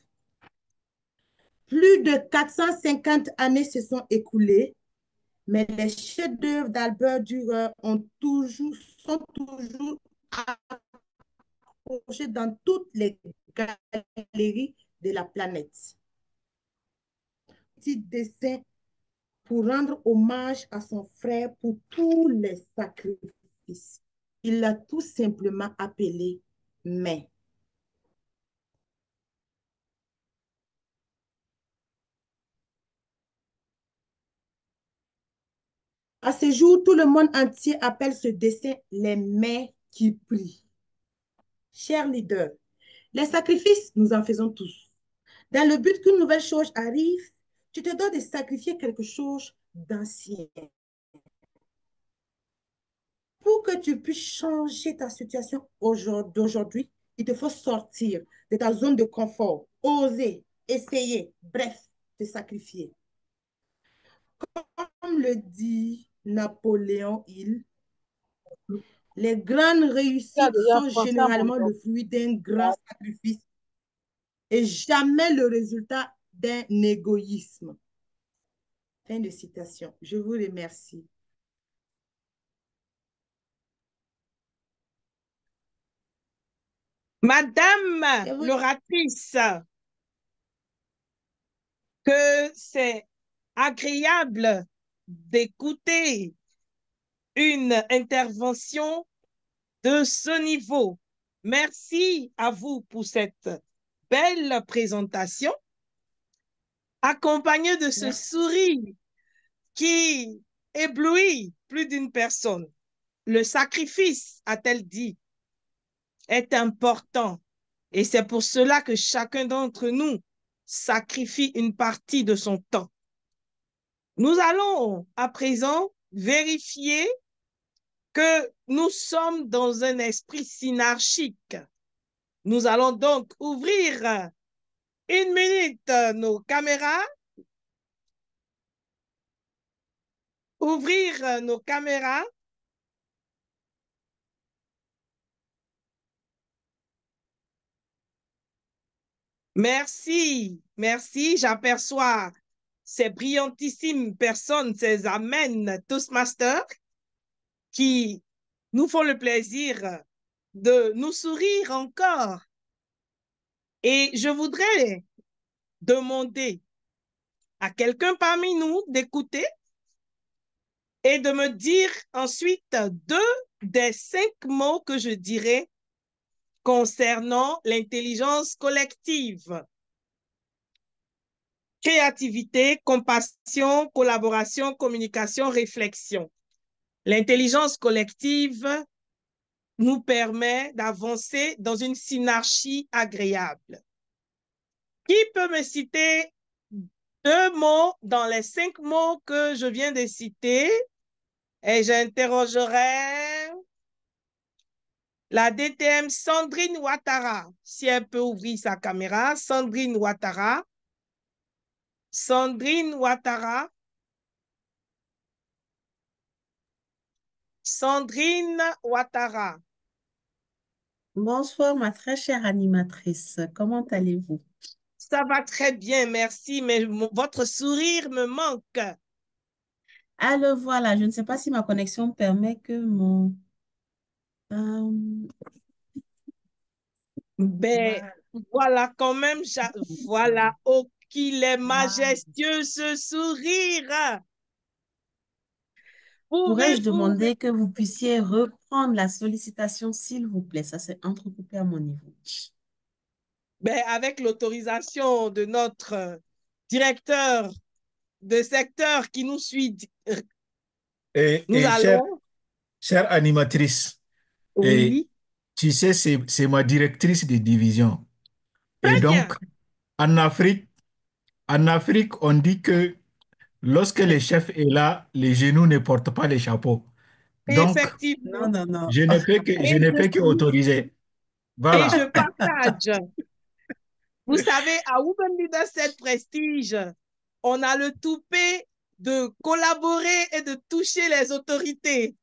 Speaker 11: Plus de 450 années se sont écoulées, mais les chefs-d'œuvre d'Albert Dürer sont toujours accrochés dans toutes les galeries de la planète. Petit dessin pour rendre hommage à son frère pour tous les sacrifices Il l'a tout simplement appelée mais. À ce jour, tout le monde entier appelle ce dessin les mains qui prient. Chers leaders, les sacrifices, nous en faisons tous. Dans le but qu'une nouvelle chose arrive, tu te dois de sacrifier quelque chose d'ancien. Pour que tu puisses changer ta situation d'aujourd'hui, il te faut sortir de ta zone de confort, oser, essayer, bref, te sacrifier. Comme le dit Napoléon Hill, les grandes réussites sont généralement le fruit d'un grand sacrifice et jamais le résultat d'un égoïsme. Fin de citation. Je vous remercie.
Speaker 4: Madame l'oratrice, que c'est agréable d'écouter une intervention de ce niveau. Merci à vous pour cette belle présentation, accompagnée de ce sourire qui éblouit plus d'une personne. Le sacrifice, a-t-elle dit, est important. Et c'est pour cela que chacun d'entre nous sacrifie une partie de son temps. Nous allons à présent vérifier que nous sommes dans un esprit synarchique. Nous allons donc ouvrir 1 minute nos caméras. Ouvrir nos caméras. Merci, merci. J'aperçois ces brillantissimes personnes, ces amènes Toastmasters qui nous font le plaisir de nous sourire encore. Et je voudrais demander à quelqu'un parmi nous d'écouter et de me dire ensuite 2 des 5 mots que je dirais concernant l'intelligence collective. Créativité, compassion, collaboration, communication, réflexion. L'intelligence collective nous permet d'avancer dans une synarchie agréable. Qui peut me citer 2 mots dans les 5 mots que je viens de citer? Et j'interrogerai la DTM Sandrine Ouattara, si elle peut ouvrir sa caméra. Sandrine Ouattara. Sandrine Ouattara. Sandrine Ouattara.
Speaker 10: Bonsoir, ma très chère animatrice. Comment allez-vous?
Speaker 4: Ça va très bien, merci, mais votre sourire me manque.
Speaker 10: Ah, le voilà. Je ne sais pas si ma connexion permet que mon...
Speaker 4: Ben, voilà quand même, voilà, oh, qu'il est majestueux ce sourire.
Speaker 10: Pourrais-je demander que vous puissiez reprendre la sollicitation, s'il vous plaît? Ça s'est entrecoupé à mon niveau.
Speaker 4: Ben, avec l'autorisation de notre directeur de secteur qui nous suit, nous allons...
Speaker 6: Chère animatrice,
Speaker 4: oui.
Speaker 6: Tu sais, c'est ma directrice de division.
Speaker 4: Très
Speaker 6: et donc,
Speaker 4: bien.
Speaker 6: en Afrique, on dit que lorsque le chef est là, les genoux ne portent pas les chapeaux. Donc,
Speaker 4: Effectivement.
Speaker 10: Non.
Speaker 6: je ne peux que autoriser. Voilà.
Speaker 4: Et je partage. Vous savez, à Women Leader 7 Prestige, on a le toupet de collaborer et de toucher les autorités.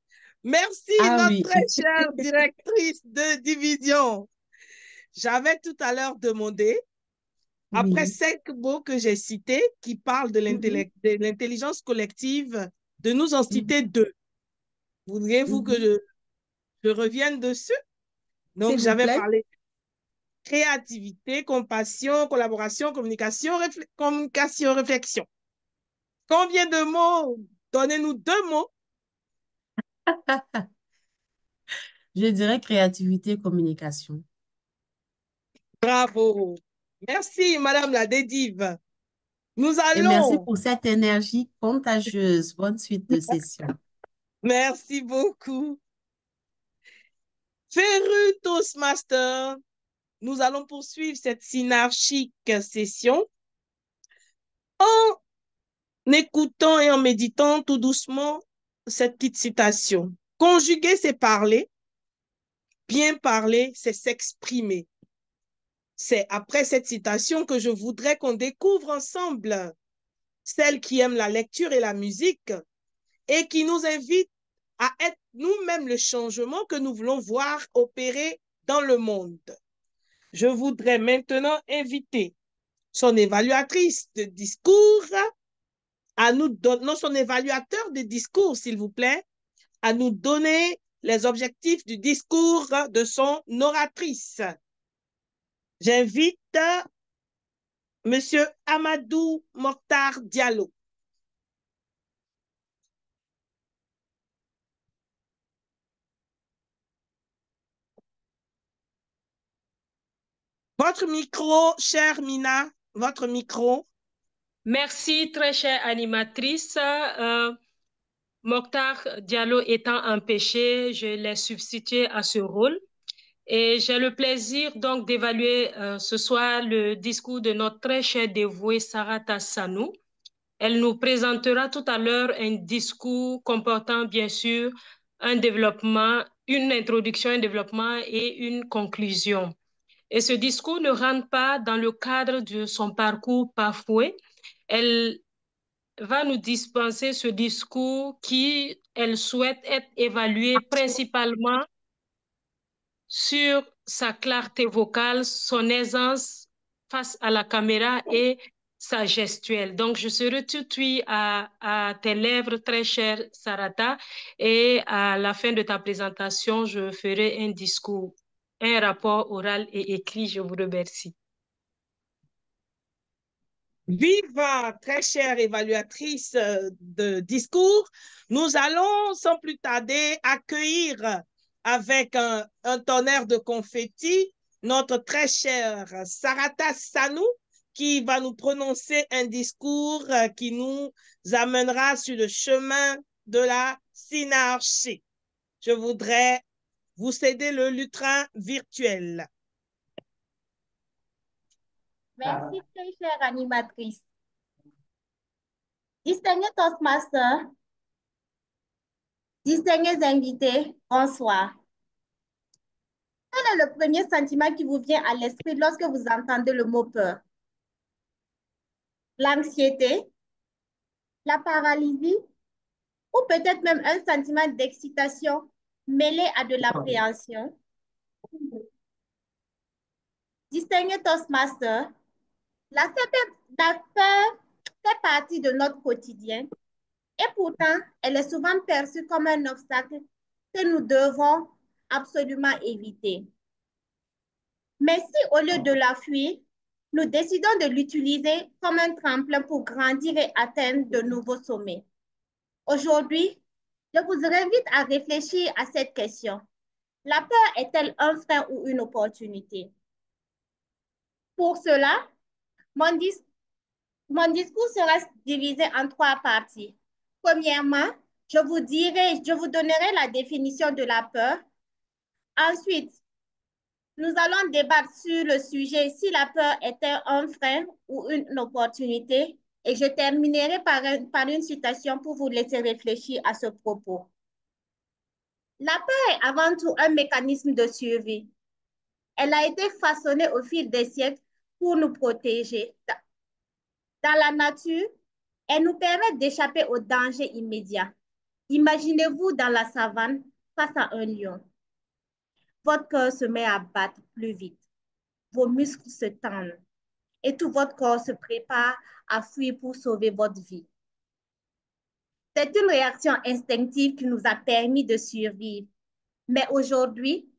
Speaker 4: Merci, notre très chère directrice de division. J'avais tout à l'heure demandé, après 5 mots que j'ai cités qui parlent de l'intelligence collective, de nous en citer 2. Voudriez-vous que je revienne dessus? Donc, j'avais parlé créativité, compassion, collaboration, communication, réflexion. Combien de mots? Donnez-nous 2 mots.
Speaker 10: Je dirais créativité et communication.
Speaker 4: Bravo. Merci, Madame la Dédive. Nous
Speaker 10: Et merci
Speaker 4: allons.
Speaker 10: pour cette énergie contagieuse. Bonne suite de session.
Speaker 4: Merci beaucoup. Féru Toastmaster, nous allons poursuivre cette synarchique session en écoutant et en méditant tout doucement cette petite citation. Conjuguer, c'est parler. Bien parler, c'est s'exprimer. C'est après cette citation que je voudrais qu'on découvre ensemble celle qui aime la lecture et la musique et qui nous invite à être nous-mêmes le changement que nous voulons voir opérer dans le monde. Je voudrais maintenant inviter son évaluatrice de discours à nous donner, non, son évaluateur de discours, s'il vous plaît, à nous donner les objectifs du discours de son oratrice. J'invite Monsieur Amadou Mokhtar Diallo. Votre micro, chère Mina, votre micro.
Speaker 9: Merci, très chère animatrice. Mokhtar Diallo étant empêché, je l'ai substitué à ce rôle. Et j'ai le plaisir donc d'évaluer ce soir le discours de notre très chère dévouée Sarata Sanou. Elle nous présentera tout à l'heure un discours comportant bien sûr un développement, une introduction, un développement et une conclusion. Et ce discours ne rentre pas dans le cadre de son parcours bafoué. Elle va nous dispenser ce discours qui, elle souhaite être évalué principalement sur sa clarté vocale, son aisance face à la caméra et sa gestuelle. Donc, je serai tout oui à tes lèvres, très chère Sarata, et à la fin de ta présentation, je ferai un discours, un rapport oral et écrit. Je vous remercie.
Speaker 4: Vive, très chère évaluatrice de discours. Nous allons sans plus tarder accueillir avec un tonnerre de confettis notre très chère Sarata Sanou qui va nous prononcer un discours qui nous amènera sur le chemin de la synarchie. Je voudrais vous céder le lutrin virtuel.
Speaker 12: Merci, très chère animatrice. Distingués Toastmasters, distingués invités, bonsoir. Quel est le premier sentiment qui vous vient à l'esprit lorsque vous entendez le mot peur? L'anxiété, la paralysie ou peut-être même un sentiment d'excitation mêlé à de l'appréhension? Distingués Toastmasters, la peur fait partie de notre quotidien et pourtant, elle est souvent perçue comme un obstacle que nous devons absolument éviter. Mais si au lieu de la fuir, nous décidons de l'utiliser comme un tremplin pour grandir et atteindre de nouveaux sommets. Aujourd'hui, je vous invite à réfléchir à cette question. La peur est-elle un frein ou une opportunité? Pour cela, mon discours sera divisé en 3 parties. Premièrement, je vous donnerai la définition de la peur. Ensuite, nous allons débattre sur le sujet si la peur était un frein ou une opportunité. Et je terminerai par une citation pour vous laisser réfléchir à ce propos. La peur est avant tout un mécanisme de survie. Elle a été façonnée au fil des siècles pour nous protéger. Dans la nature, elle nous permet d'échapper aux dangers immédiats. Imaginez-vous dans la savane face à un lion. Votre cœur se met à battre plus vite. Vos muscles se tendent et tout votre corps se prépare à fuir pour sauver votre vie. C'est une réaction instinctive qui nous a permis de survivre. Mais aujourd'hui,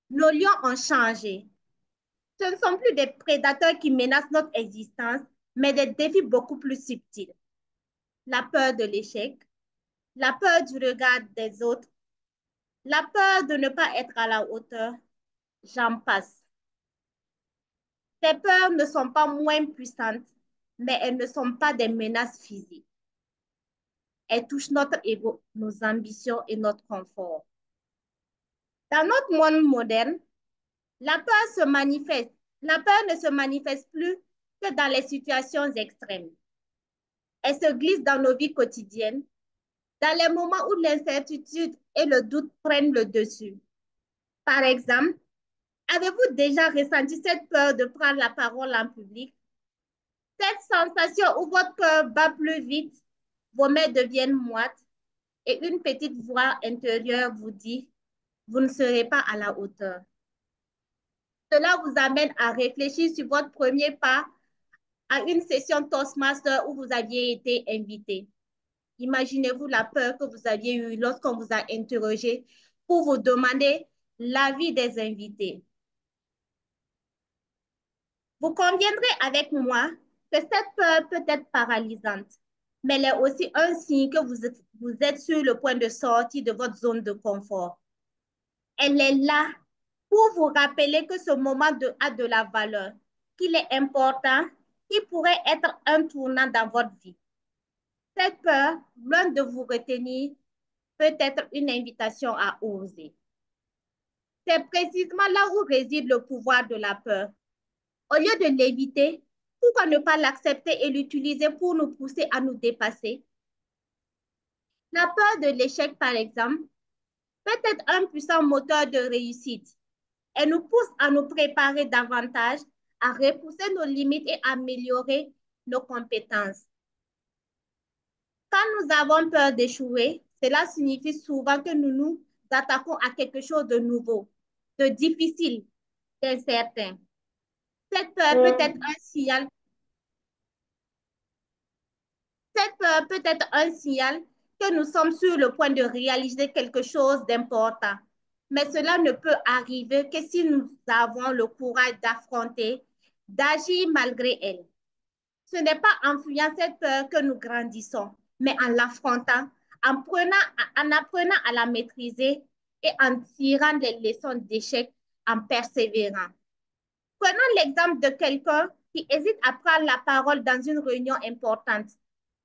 Speaker 12: nos lions ont changé. Ce ne sont plus des prédateurs qui menacent notre existence, mais des défis beaucoup plus subtils. La peur de l'échec, la peur du regard des autres, La peur de ne pas être à la hauteur, j'en passe. Ces peurs ne sont pas moins puissantes, mais elles ne sont pas des menaces physiques. Elles touchent notre ego, nos ambitions et notre confort. Dans notre monde moderne, la peur se manifeste. La peur ne se manifeste plus que dans les situations extrêmes. Elle se glisse dans nos vies quotidiennes, dans les moments où l'incertitude et le doute prennent le dessus. Par exemple, avez-vous déjà ressenti cette peur de prendre la parole en public? Cette sensation où votre cœur bat plus vite, vos mains deviennent moites et une petite voix intérieure vous dit, vous ne serez pas à la hauteur. Cela vous amène à réfléchir sur votre premier pas à une session Toastmaster où vous aviez été invité. Imaginez-vous la peur que vous aviez eue lorsqu'on vous a interrogé pour vous demander l'avis des invités. Vous conviendrez avec moi que cette peur peut être paralysante, mais elle est aussi un signe que vous êtes sur le point de sortir de votre zone de confort. Elle est là pour vous rappeler que ce moment a de la valeur, qu'il est important, qu'il pourrait être un tournant dans votre vie. Cette peur, loin de vous retenir, peut être une invitation à oser. C'est précisément là où réside le pouvoir de la peur. Au lieu de l'éviter, pourquoi ne pas l'accepter et l'utiliser pour nous pousser à nous dépasser? La peur de l'échec, par exemple, peut être un puissant moteur de réussite. Elle nous pousse à nous préparer davantage, à repousser nos limites et à améliorer nos compétences. Quand nous avons peur d'échouer, cela signifie souvent que nous nous attaquons à quelque chose de nouveau, de difficile, d'incertain. Cette peur peut être un signal. Cette peur peut être un signal que nous sommes sur le point de réaliser quelque chose d'important. Mais cela ne peut arriver que si nous avons le courage d'affronter, d'agir malgré elle. Ce n'est pas en fuyant cette peur que nous grandissons, mais en l'affrontant, en apprenant à la maîtriser et en tirant des leçons d'échec en persévérant. Prenons l'exemple de quelqu'un qui hésite à prendre la parole dans une réunion importante.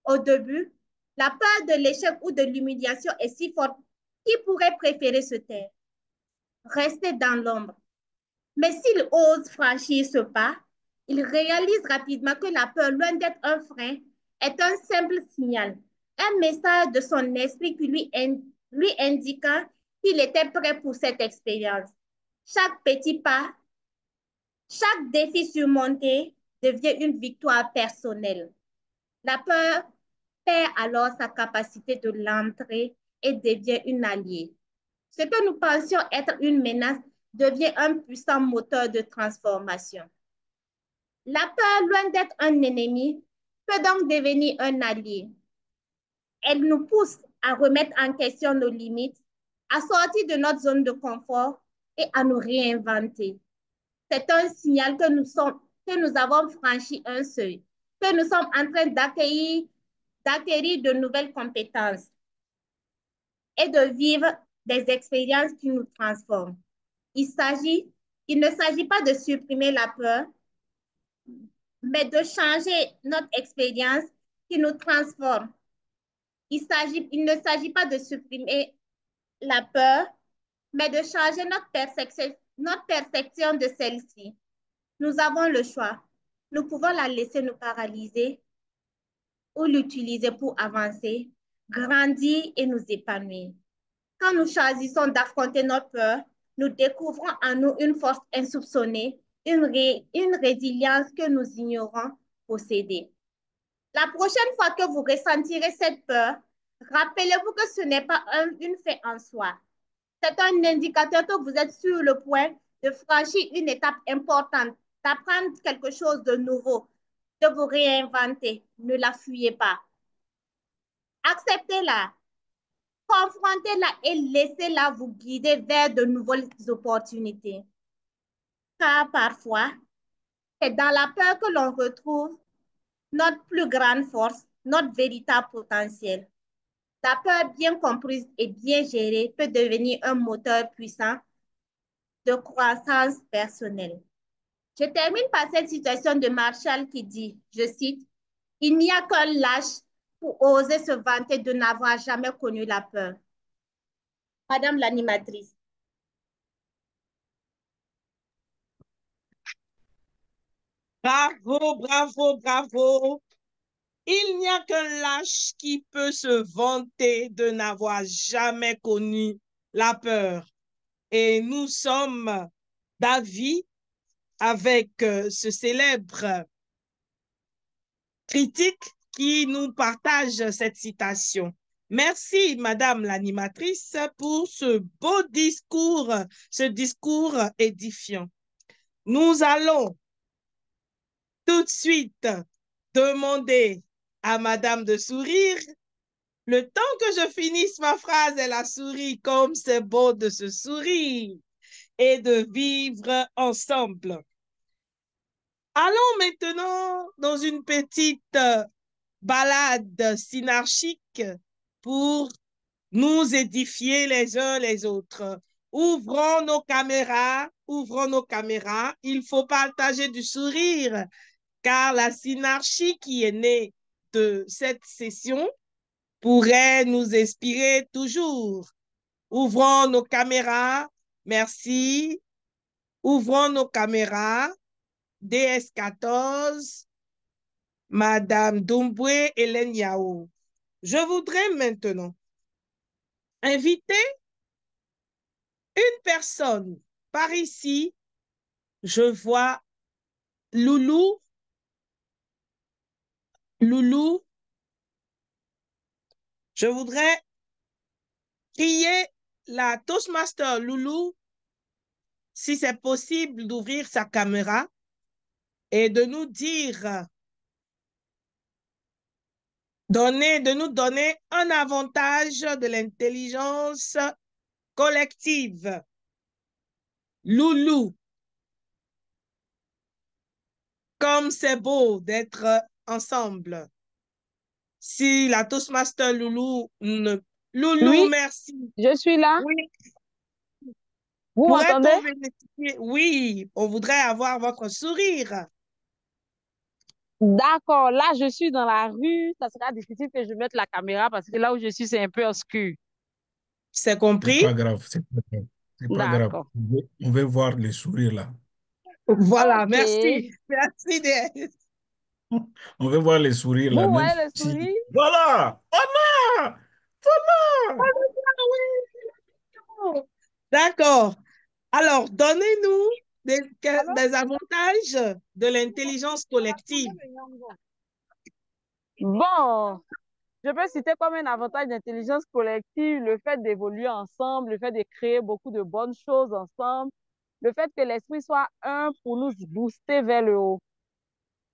Speaker 12: Au début, la peur de l'échec ou de l'humiliation est si forte qu'il pourrait préférer se taire, rester dans l'ombre. Mais s'il ose franchir ce pas, il réalise rapidement que la peur, loin d'être un frein, est un simple signal, un message de son esprit qui lui indiquant qu'il était prêt pour cette expérience. Chaque petit pas, chaque défi surmonté devient une victoire personnelle. La peur perd alors sa capacité de l'entrer et devient une alliée. Ce que nous pensions être une menace devient un puissant moteur de transformation. La peur, loin d'être un ennemi, peut donc devenir un allié. Elle nous pousse à remettre en question nos limites, à sortir de notre zone de confort et à nous réinventer. C'est un signal que nous avons franchi un seuil, que nous sommes en train d'acquérir de nouvelles compétences et de vivre des expériences qui nous transforment. Il ne s'agit pas de supprimer la peur, mais de changer notre expérience qui nous transforme. Il ne s'agit pas de supprimer la peur, mais de changer notre perception de celle-ci. Nous avons le choix. Nous pouvons la laisser nous paralyser ou l'utiliser pour avancer, grandir et nous épanouir. Quand nous choisissons d'affronter notre peur, nous découvrons en nous une force insoupçonnée, une résilience que nous ignorons posséder. La prochaine fois que vous ressentirez cette peur, rappelez-vous que ce n'est pas une fin en soi. C'est un indicateur que vous êtes sur le point de franchir une étape importante, d'apprendre quelque chose de nouveau, de vous réinventer. Ne la fuyez pas. Acceptez-la, confrontez-la et laissez-la vous guider vers de nouvelles opportunités. Car parfois, c'est dans la peur que l'on retrouve notre plus grande force, notre véritable potentiel. La peur bien comprise et bien gérée peut devenir un moteur puissant de croissance personnelle. Je termine par cette citation de Marshall qui dit, je cite, il n'y a qu'un lâche pour oser se vanter de n'avoir jamais connu la peur. Madame l'animatrice.
Speaker 4: Bravo, bravo, bravo. Il n'y a qu'un lâche qui peut se vanter de n'avoir jamais connu la peur. Et nous sommes d'avis avec ce célèbre critique qui nous partage cette citation. Merci, Madame l'animatrice, pour ce beau discours, ce discours édifiant. Nous allons tout de suite demander à Madame de sourire. Le temps que je finisse ma phrase, elle a souri comme c'est beau de se sourire et de vivre ensemble. Allons maintenant dans une petite balade synarchique pour nous édifier les uns les autres. Ouvrons nos caméras, ouvrons nos caméras. Il faut partager du sourire, car la synarchie qui est née de cette session pourrait nous inspirer toujours. Ouvrons nos caméras. Merci. Ouvrons nos caméras. DS14, Madame Doumboué, Hélène Yao. Je voudrais maintenant inviter une personne par ici. Je vois Loulou. Loulou. Je voudrais prier la Toastmaster Loulou, si c'est possible, d'ouvrir sa caméra et de nous dire, de nous donner un avantage de l'intelligence collective. Loulou, comme c'est beau d'être ensemble. Si la Toastmaster Loulou ne... Loulou,
Speaker 13: Oui,
Speaker 4: merci.
Speaker 13: je suis là.
Speaker 4: Oui.
Speaker 13: Vous m'entendez?
Speaker 4: Pourrait-on bénéficier? Oui, on voudrait avoir votre sourire.
Speaker 13: D'accord, là, je suis dans la rue. Ça sera difficile que je mette la caméra parce que là où je suis, c'est un peu obscur.
Speaker 4: C'est
Speaker 6: C'est
Speaker 4: compris?
Speaker 6: pas grave, c'est pas grave. C'est pas grave.
Speaker 13: D'accord.
Speaker 6: On veut voir les sourires là.
Speaker 4: Voilà,
Speaker 13: Ok.
Speaker 4: merci. Merci, DS.
Speaker 6: On veut voir les sourires là,
Speaker 13: Vous
Speaker 6: même
Speaker 13: voyez le
Speaker 6: si...
Speaker 13: sourire?
Speaker 6: Voilà! Voilà! Voilà!
Speaker 4: D'accord. Alors, donnez-nous
Speaker 13: Allô?
Speaker 4: des avantages de l'intelligence collective.
Speaker 13: Bon, je peux citer comme un avantage d'intelligence collective le fait d'évoluer ensemble, le fait de créer beaucoup de bonnes choses ensemble, le fait que l'esprit soit un pour nous booster vers le haut.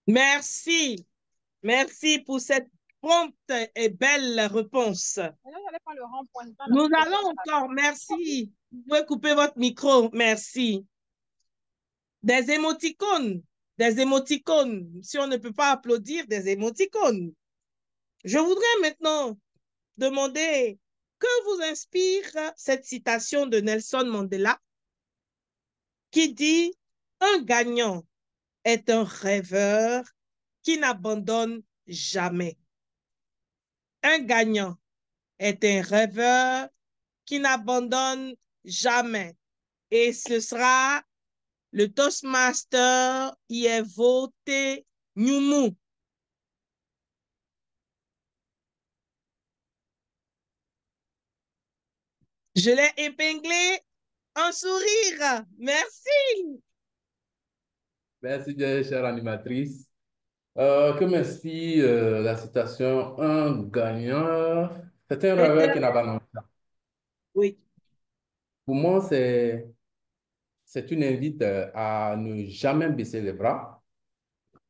Speaker 4: Merci. Merci pour cette prompte et belle réponse. Nous allons encore, merci. Vous pouvez couper votre micro, merci. Des émoticônes, des émoticônes. Si on ne peut pas applaudir, des émoticônes. Je voudrais maintenant demander que vous inspire cette citation de Nelson Mandela qui dit « Un gagnant est un rêveur qui n'abandonne jamais. » Un gagnant est un rêveur qui n'abandonne jamais. Et ce sera le Toastmaster Yevo T. Nyumu. Je l'ai épinglé en sourire. Merci.
Speaker 14: Merci bien, chère animatrice. Que m'inspire la citation un gagnant, c'est un rêveur qui n'abandonne pas.
Speaker 4: Oui.
Speaker 14: Pour moi, c'est une invite à ne jamais baisser les bras.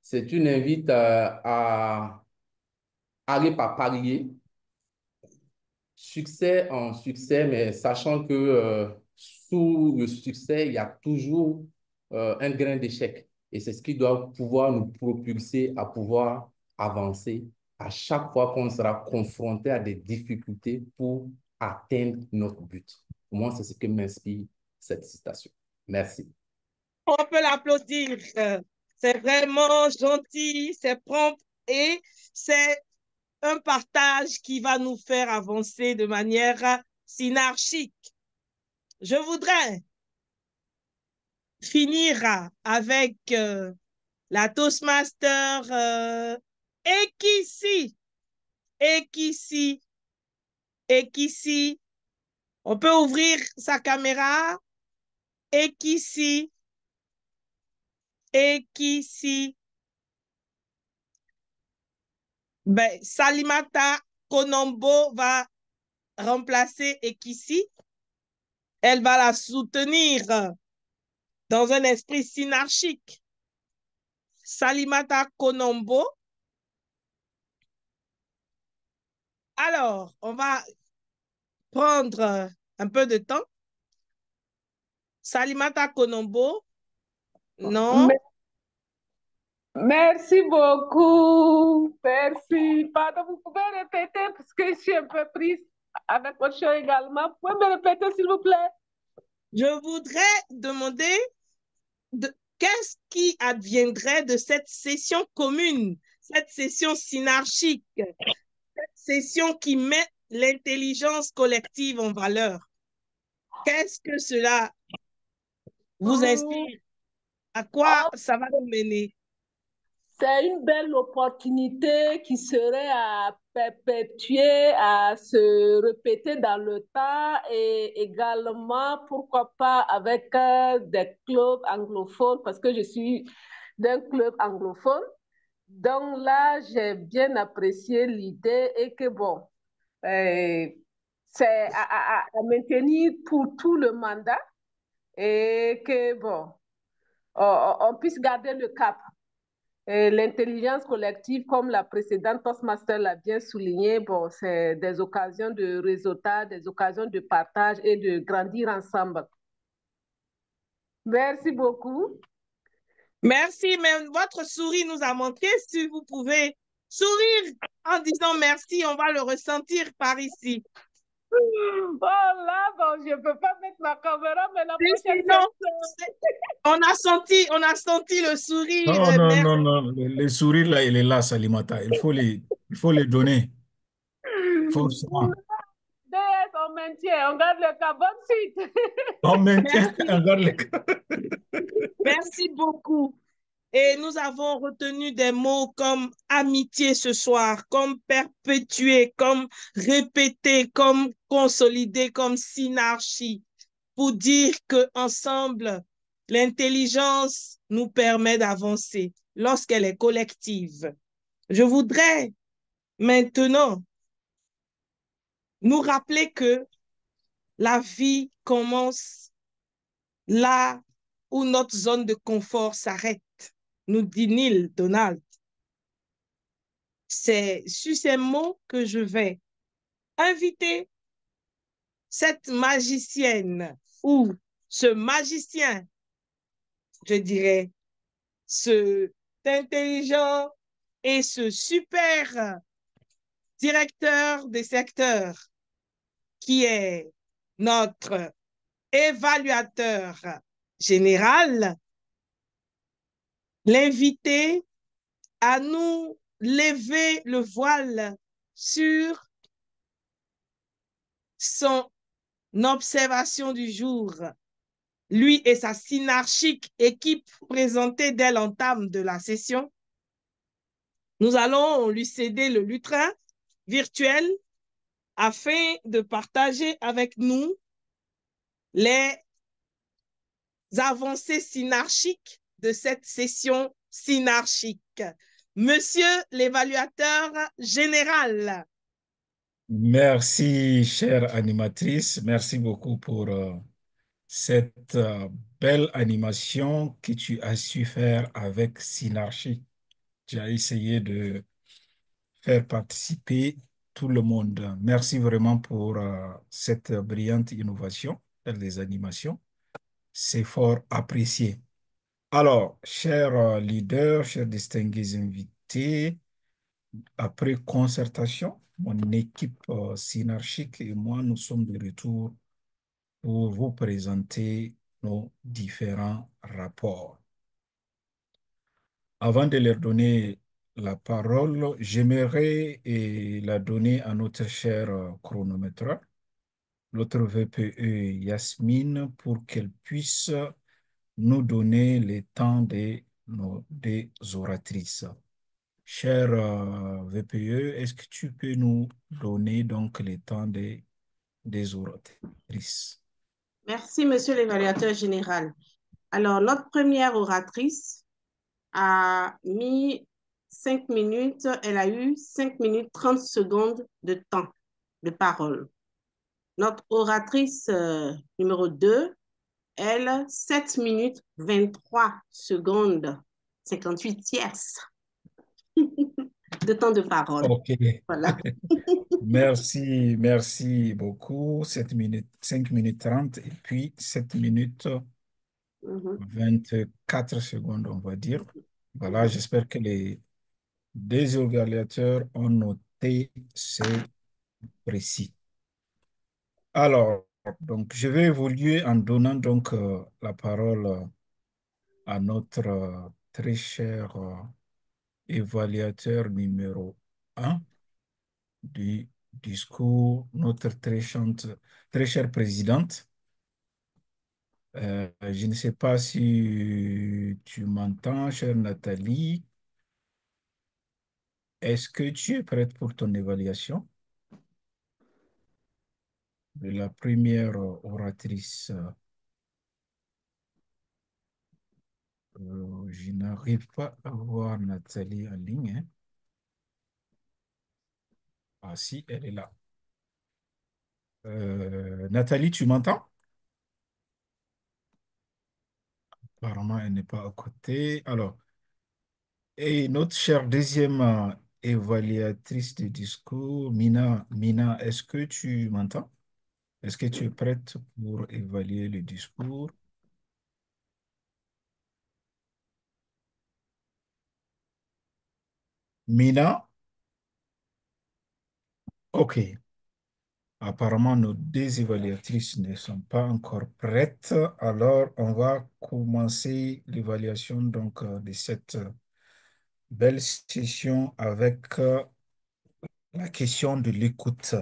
Speaker 14: C'est une invite à aller par palier, succès en succès, mais sachant que sous le succès, il y a toujours un grain d'échec. Et c'est ce qui doit pouvoir nous propulser à pouvoir avancer à chaque fois qu'on sera confronté à des difficultés pour atteindre notre but. Pour moi, c'est ce que m'inspire cette citation. Merci.
Speaker 4: On peut l'applaudir. C'est vraiment gentil, c'est prompt et c'est un partage qui va nous faire avancer de manière synarchique. Je voudrais finir avec la Toastmaster Ekissi. Ekissi. Ekissi. On peut ouvrir sa caméra. Ekissi. Ekissi. Ben, Salimata Konombo va remplacer Ekissi. Elle va la soutenir dans un esprit synarchique. Salimata Konombo. Alors, on va prendre un peu de temps. Salimata Konombo. Non.
Speaker 15: Merci beaucoup. Merci. Pardon, vous pouvez répéter parce que je suis un peu prise avec votre show également. Vous pouvez me répéter, s'il vous plaît?
Speaker 4: Je voudrais demander qu'est-ce qui adviendrait de cette session commune, cette session synarchique, cette session qui met l'intelligence collective en valeur. Qu'est-ce que cela vous inspire? À quoi ça va nous mener?
Speaker 15: C'est une belle opportunité qui serait à perpétuer, à se répéter dans le temps et également, pourquoi pas, avec des clubs anglophones, parce que je suis d'un club anglophone. Donc là, j'ai bien apprécié l'idée et que bon, c'est à maintenir pour tout le mandat et que bon, on puisse garder le cap. L'intelligence collective, comme la précédente Toastmaster l'a bien souligné, bon, c'est des occasions de réseautage, des occasions de partage et de grandir ensemble. Merci beaucoup.
Speaker 4: Merci, mais votre sourire nous a manqué. Si vous pouvez sourire en disant merci, on va le ressentir par ici.
Speaker 15: Oh là, bon, je ne peux pas mettre ma caméra, mais la prochaine
Speaker 4: on a senti le sourire.
Speaker 6: Non, non, non, non. Le sourire, là, il est là, Salimata. Il faut les donner. Forcément.
Speaker 15: On maintient, on garde le cas. Bonne suite.
Speaker 6: On maintient, on garde le cas.
Speaker 4: Merci beaucoup. Et nous avons retenu des mots comme amitié ce soir, comme perpétuer, comme répéter, comme consolider, comme synarchie, pour dire qu'ensemble, l'intelligence nous permet d'avancer lorsqu'elle est collective. Je voudrais maintenant nous rappeler que la vie commence là où notre zone de confort s'arrête, nous dit Neil Donald. C'est sur ces mots que je vais inviter cette magicienne ou ce magicien, je dirais, ce intelligent et ce super directeur des secteurs qui est notre évaluateur général, l'inviter à nous lever le voile sur son observation du jour. Lui et sa synarchique équipe présentée dès l'entame de la session. Nous allons lui céder le lutrin virtuel afin de partager avec nous les avancées synarchiques de cette session synarchique. Monsieur l'évaluateur général.
Speaker 6: Merci, chère animatrice. Merci beaucoup pour cette belle animation que tu as su faire avec Synarchie. Tu as essayé de faire participer tout le monde. Merci vraiment pour cette brillante innovation des animations. C'est fort apprécié. Alors, chers leaders, chers distingués invités, après concertation, mon équipe synarchique et moi, nous sommes de retour pour vous présenter nos différents rapports. Avant de leur donner la parole, j'aimerais la donner à notre cher chronométreur, notre VPE Yasmine, pour qu'elle puisse nous donner le temps des oratrices. Cher VPE, est-ce que tu peux nous donner donc le temps des oratrices?
Speaker 2: Merci, monsieur l'évaluateur général. Alors, notre première oratrice a mis 5 minutes, elle a eu 5 minutes 30 secondes de temps de parole. Notre oratrice numéro 2, elle, 7 minutes 23 secondes, 58 tierces de temps de parole.
Speaker 6: OK.
Speaker 2: Voilà.
Speaker 6: Merci beaucoup. 7 minutes, 5 minutes 30 et puis 7 minutes 24 secondes, on va dire. Voilà, j'espère que les deux évaluateurs ont noté ces précis. Alors, donc, je vais évoluer en donnant donc la parole à notre très cher évaluateur numéro un du discours, notre très chère présidente. Je ne sais pas si tu m'entends, chère Nathalie. Est-ce que tu es prête pour ton évaluation de la première oratrice? Je n'arrive pas à voir Nathalie en ligne, hein. Ah si, elle est là. Nathalie, tu m'entends? Apparemment, elle n'est pas à côté. Alors, et notre chère deuxième évaluatrice de discours, Mina, est-ce que tu m'entends? Est-ce que tu es prête pour évaluer le discours? Mina? OK. Apparemment, nos deux évaluatrices ne sont pas encore prêtes. Alors, on va commencer l'évaluation donc de cette belle session avec la question de l'écoute.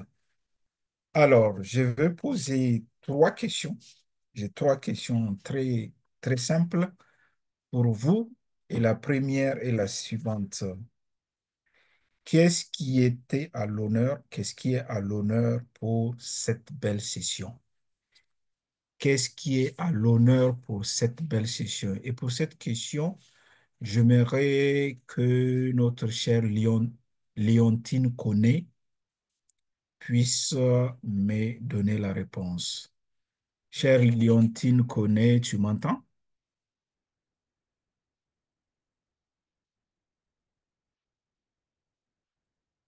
Speaker 6: Alors, je vais poser trois questions. J'ai trois questions très, très simples pour vous. Et la première est la suivante. Qu'est-ce qui était à l'honneur? Qu'est-ce qui est à l'honneur pour cette belle session? Qu'est-ce qui est à l'honneur pour cette belle session? Et pour cette question, j'aimerais que notre chère Léontine Koné puisse me donner la réponse. Chère Léontine Koné, tu m'entends?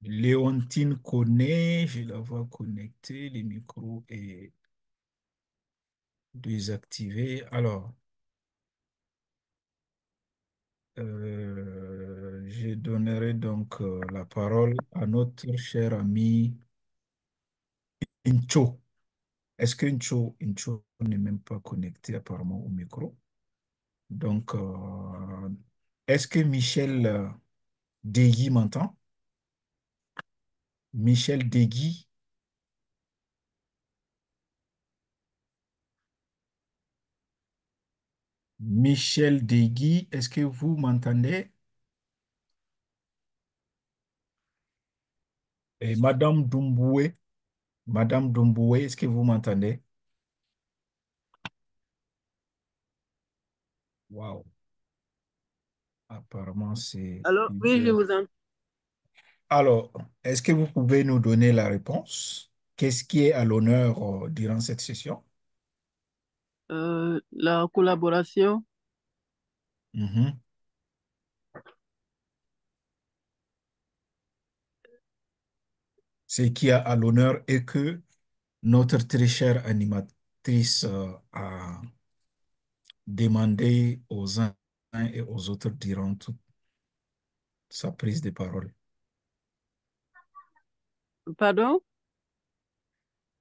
Speaker 6: Léontine Koné, je la vois connectée, le micro est désactivé. Alors, je donnerai donc la parole à notre cher ami Incho. Est-ce que Incho n'est même pas connecté apparemment au micro? Donc, est-ce que Michel Degui m'entend? Michel Degui? Michel Degui, est-ce que vous m'entendez? Et Madame Doumboué, est-ce que vous m'entendez? Wow. Apparemment, c'est
Speaker 15: Alors, oui, je
Speaker 6: une...
Speaker 15: vous entends.
Speaker 6: Alors, est-ce que vous pouvez nous donner la réponse? Qu'est-ce qui est à l'honneur durant cette session?
Speaker 15: La collaboration.
Speaker 6: Mhm. Ce qui est à l'honneur est que notre très chère animatrice a demandé aux uns et aux autres durant toute sa prise de parole.
Speaker 13: Pardon?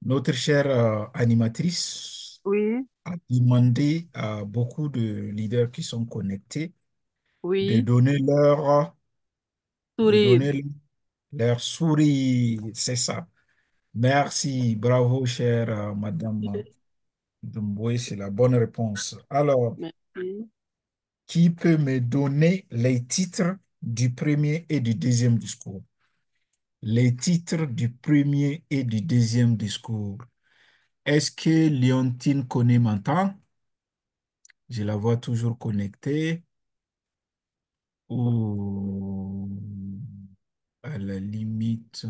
Speaker 6: Notre chère animatrice
Speaker 13: Oui,
Speaker 6: a demandé à beaucoup de leaders qui sont connectés de
Speaker 13: oui.
Speaker 6: donner de
Speaker 13: Sourire.
Speaker 6: donner leur sourire. C'est ça. Merci, bravo, chère Madame Doumboué, c'est la bonne réponse. Alors,
Speaker 13: Merci.
Speaker 6: qui peut me donner les titres du premier et du deuxième discours? Les titres du premier et du deuxième discours. Est-ce que Léontine Koné m'entend? Je la vois toujours connectée. Ou à la limite,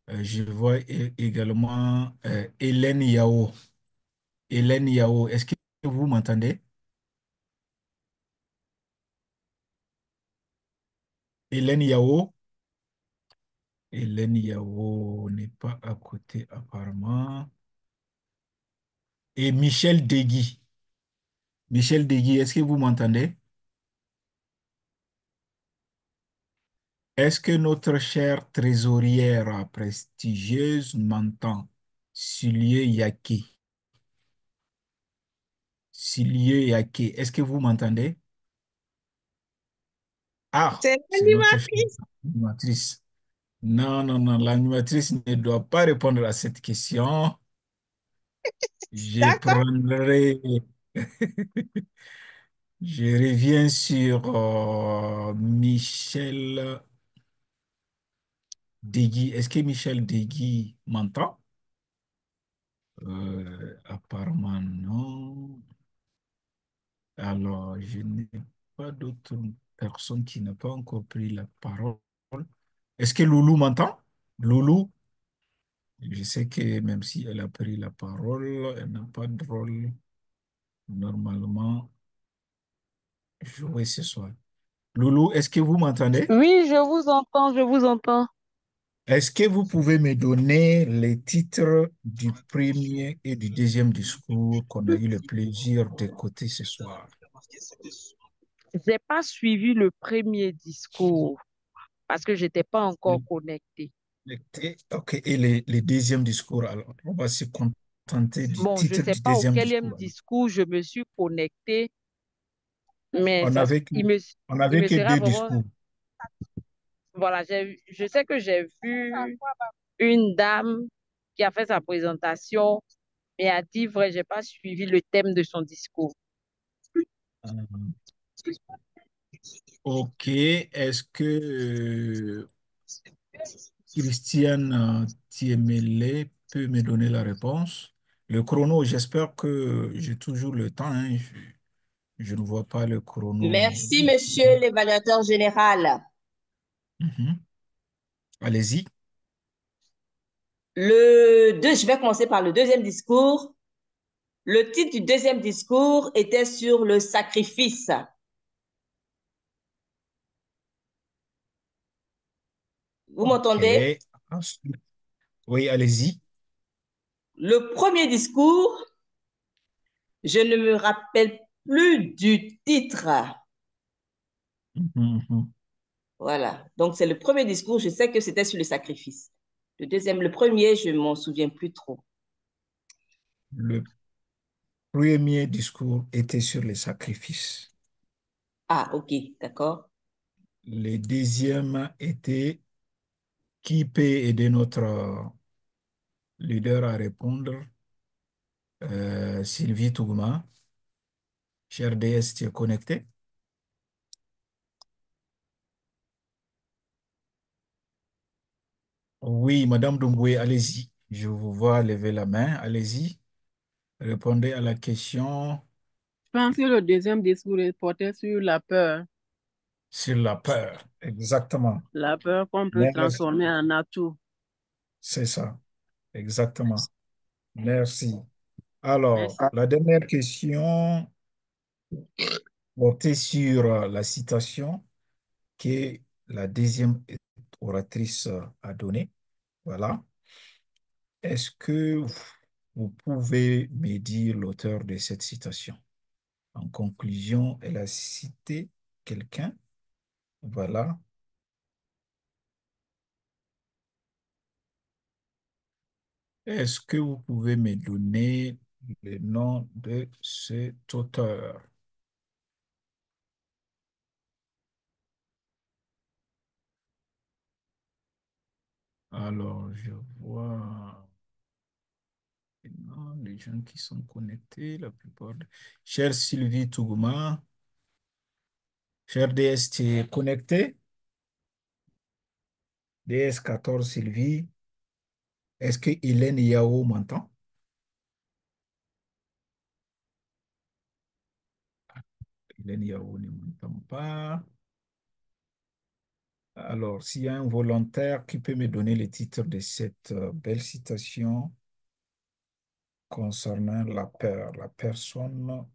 Speaker 6: je vois également Hélène Yao. Hélène Yao, est-ce que vous m'entendez? Hélène Yao. Hélène Yao n'est pas à côté apparemment. Et Michel Degui. Michel Degui, est-ce que vous m'entendez? Est-ce que notre chère trésorière prestigieuse m'entend? Sulieu Yake. Sulieu Yake, est-ce que vous m'entendez? Ah,
Speaker 2: C'est
Speaker 6: c'est notre chère
Speaker 2: l'animatrice.
Speaker 6: animatrice. Non, non, non, l'animatrice ne doit pas répondre à cette question. Je
Speaker 2: D'accord.
Speaker 6: prendrai, je reviens sur Michel Degui. Est-ce que Michel Degui m'entend? Apparemment, non. Alors, je n'ai pas d'autres personnes qui n'ont pas encore pris la parole. Est-ce que Loulou m'entend? Loulou, je sais que même si elle a pris la parole, elle n'a pas de rôle normalement joué ce soir. Loulou, est-ce que vous m'entendez?
Speaker 13: Oui, je vous entends, je vous entends.
Speaker 6: Est-ce que vous pouvez me donner les titres du premier et du deuxième discours qu'on a eu le plaisir d'écouter ce soir?
Speaker 13: J'ai pas suivi le premier discours parce que j'étais pas encore connectée.
Speaker 6: Ok, et les deuxièmes discours, alors, on va se contenter du
Speaker 13: Bon, je
Speaker 6: titre
Speaker 13: sais
Speaker 6: du
Speaker 13: pas
Speaker 6: deuxième
Speaker 13: auquel
Speaker 6: discours.
Speaker 13: discours je me suis connectée, mais
Speaker 6: On
Speaker 13: ça,
Speaker 6: avait que, on
Speaker 13: il
Speaker 6: avait
Speaker 13: me
Speaker 6: que
Speaker 13: sera
Speaker 6: deux
Speaker 13: vraiment,
Speaker 6: discours.
Speaker 13: voilà, je sais que j'ai vu une dame qui a fait sa présentation, mais à dire vrai, j'ai pas suivi le thème de son discours.
Speaker 6: Euh, ok, est-ce que Christiane Tiemele peut me donner la réponse? Le chrono, j'espère que j'ai toujours le temps, hein. Je ne vois pas le chrono
Speaker 16: Merci,
Speaker 6: ici.
Speaker 16: monsieur l'évaluateur général.
Speaker 6: Mhm. Allez-y.
Speaker 16: Je vais commencer par le deuxième discours. Le titre du deuxième discours était sur le sacrifice. Vous
Speaker 6: Ok.
Speaker 16: m'entendez?
Speaker 6: Ensuite, oui, allez-y.
Speaker 16: Le premier discours, je ne me rappelle plus du titre.
Speaker 6: Mhm, mhm.
Speaker 16: Voilà. Donc, c'est le premier discours. Je sais que c'était sur le sacrifice. Le deuxième, le premier, je ne m'en souviens plus trop.
Speaker 6: Le premier discours était sur les sacrifices.
Speaker 16: Ah, ok, d'accord.
Speaker 6: Le deuxième était qui peut aider notre leader à répondre? Sylvie Tougma. Cher DS, tu es connecté? Oui, Madame Doumboué, allez-y. Je vous vois lever la main. Allez-y. Répondez à la question
Speaker 10: Je pense que le deuxième discours est porté sur
Speaker 6: sur la peur. Exactement.
Speaker 10: la peur qu'on peut
Speaker 6: Merci.
Speaker 10: transformer en atout.
Speaker 6: C'est ça. Exactement. Merci. Alors,
Speaker 10: Merci.
Speaker 6: la dernière question portait sur la citation que la deuxième oratrice a donnée. Voilà. Est-ce que vous pouvez me dire l'auteur de cette citation? En conclusion, elle a cité quelqu'un. Voilà. Est-ce que vous pouvez me donner le nom de cet auteur? Alors, je vois non, les gens qui sont connectés, la plupart. Chère Sylvie Tougouma, cher DS, tu es connecté? DS14 Sylvie, est-ce que Hélène Yao m'entend? Hélène Yao ne m'entend pas. Alors, s'il y a un volontaire qui peut me donner le titre de cette belle citation concernant la peur, la personne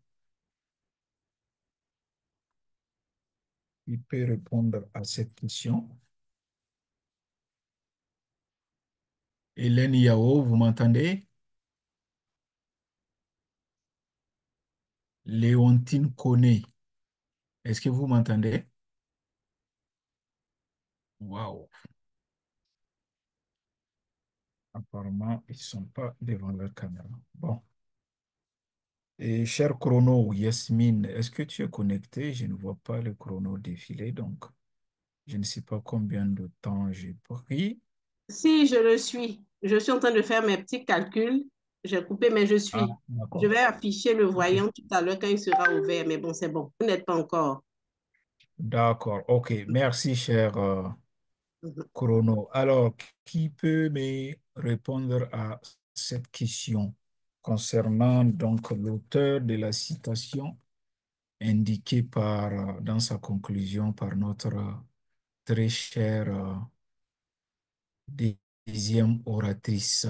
Speaker 6: qui peut répondre à cette question. Hélène Yao, vous m'entendez? Léontine Koné, est-ce que vous m'entendez? Waouh, apparemment, ils ne sont pas devant leur caméra. Bon. Et cher chrono, Yasmine, est-ce que tu es connecté? Je ne vois pas le chrono défiler, donc je ne sais pas combien de temps j'ai pris.
Speaker 2: Si, je le suis. Je suis en train de faire mes petits calculs. J'ai coupé, mais je
Speaker 6: Ah,
Speaker 2: suis. Je
Speaker 6: d'accord.
Speaker 2: vais afficher le
Speaker 6: Ok.
Speaker 2: voyant tout à l'heure quand il sera ouvert, mais bon, c'est bon. Vous n'êtes pas encore.
Speaker 6: D'accord, ok. Merci, cher chrono. Alors, qui peut me répondre à cette question concernant donc l'auteur de la citation indiquée dans sa conclusion par notre très chère deuxième oratrice.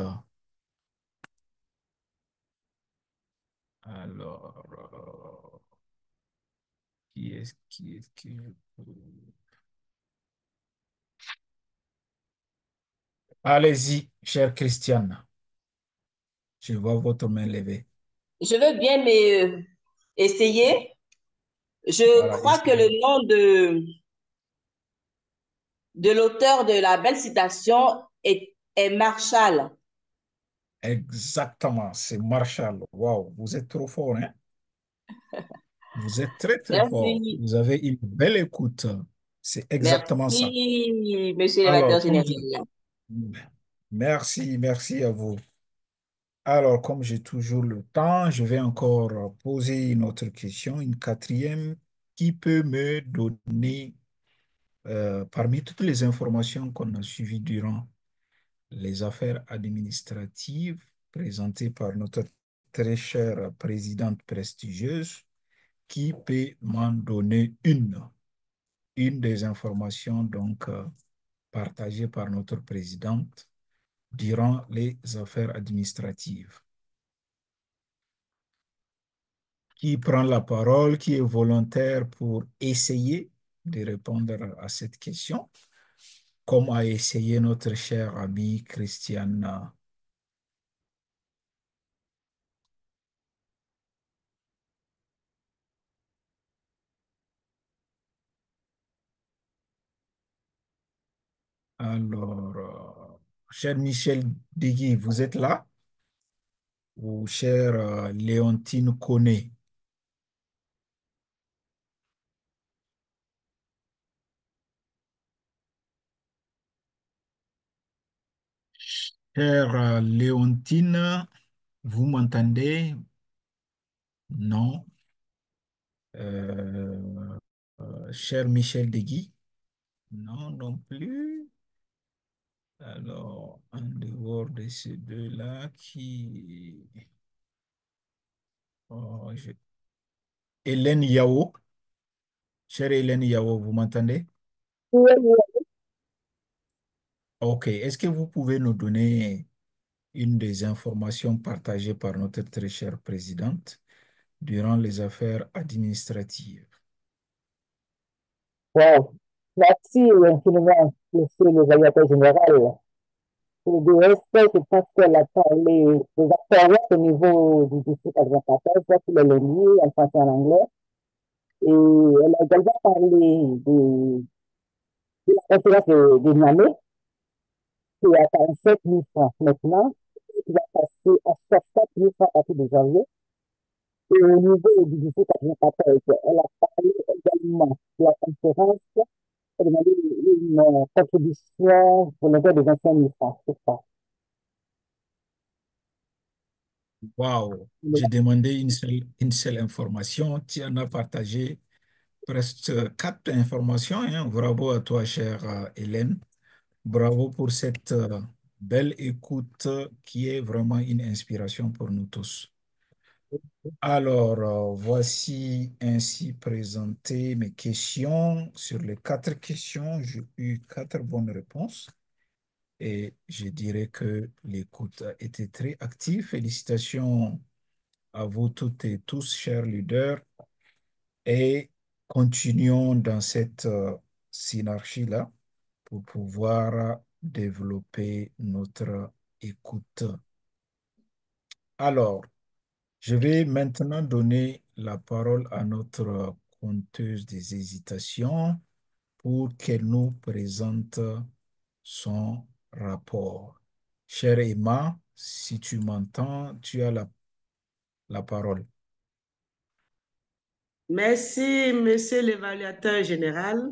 Speaker 6: Alors, qui est Allez-y, chère Christiane. Je vois votre main levée.
Speaker 16: Je veux bien essayer. Je
Speaker 6: Voilà,
Speaker 16: crois que le
Speaker 6: essayez.
Speaker 16: nom de l'auteur de la belle citation est Marshall.
Speaker 6: Exactement, c'est Marshall. Waouh, vous êtes trop fort, hein? Vous êtes très, très fort.
Speaker 16: Merci.
Speaker 6: Vous avez une belle écoute. C'est exactement ça.
Speaker 16: Merci, monsieur le directeur
Speaker 6: Alors,
Speaker 16: général.
Speaker 6: merci à vous. Alors, comme j'ai toujours le temps, je vais encore poser une autre question, une quatrième, qui peut me donner, parmi toutes les informations qu'on a suivies durant les affaires administratives présentées par notre très chère présidente prestigieuse, qui peut m'en donner une des informations donc partagées par notre présidente durant les affaires administratives. Qui prend la parole, qui est volontaire pour essayer de répondre à cette question, comme a essayé notre chère amie Christiane. Alors, cher Michel Digui, vous êtes là? Ou cher Léontine Koné? Chère Léontine, vous m'entendez? Non. Cher Michel Digui? Non, non plus. Alors, en dehors de ces deux-là, qui... Oh, Hélène Yao. Chère Hélène Yao, vous m'entendez?
Speaker 17: Oui, oui.
Speaker 6: OK. Est-ce que vous pouvez nous donner une des informations partagées par notre très chère présidente durant les affaires administratives?
Speaker 17: Wow. Merci infiniment, monsieur le directeur général. Pour le reste, je pense qu'elle a parlé des acteurs au niveau du district 94, tous les lieux en français et en anglais. Et elle a également parlé de la conférence de Niamey, qui est à 47 000 francs maintenant. qui va passer à chaque fois plus à partir de janvier. Et au niveau du lycée 94, elle a parlé également de la conférence et demandé une contribution volontaire des anciens ministres, c'est ça.
Speaker 6: Waouh, j'ai demandé une seule information. Tu en as partagé presque 4 informations, hein. Bravo à toi, chère Hélène. Bravo pour cette belle écoute qui est vraiment une inspiration pour nous tous. Alors, voici ainsi présentées mes questions. Sur les 4 questions, j'ai eu 4 bonnes réponses et je dirais que l'écoute a été très active. Félicitations à vous toutes et tous, chers leaders, et continuons dans cette synergie-là pour pouvoir développer notre écoute. Alors, je vais maintenant donner la parole à notre conteuse des hésitations pour qu'elle nous présente son rapport. Chère Emma, si tu m'entends, tu as la parole.
Speaker 7: Merci, monsieur l'évaluateur général.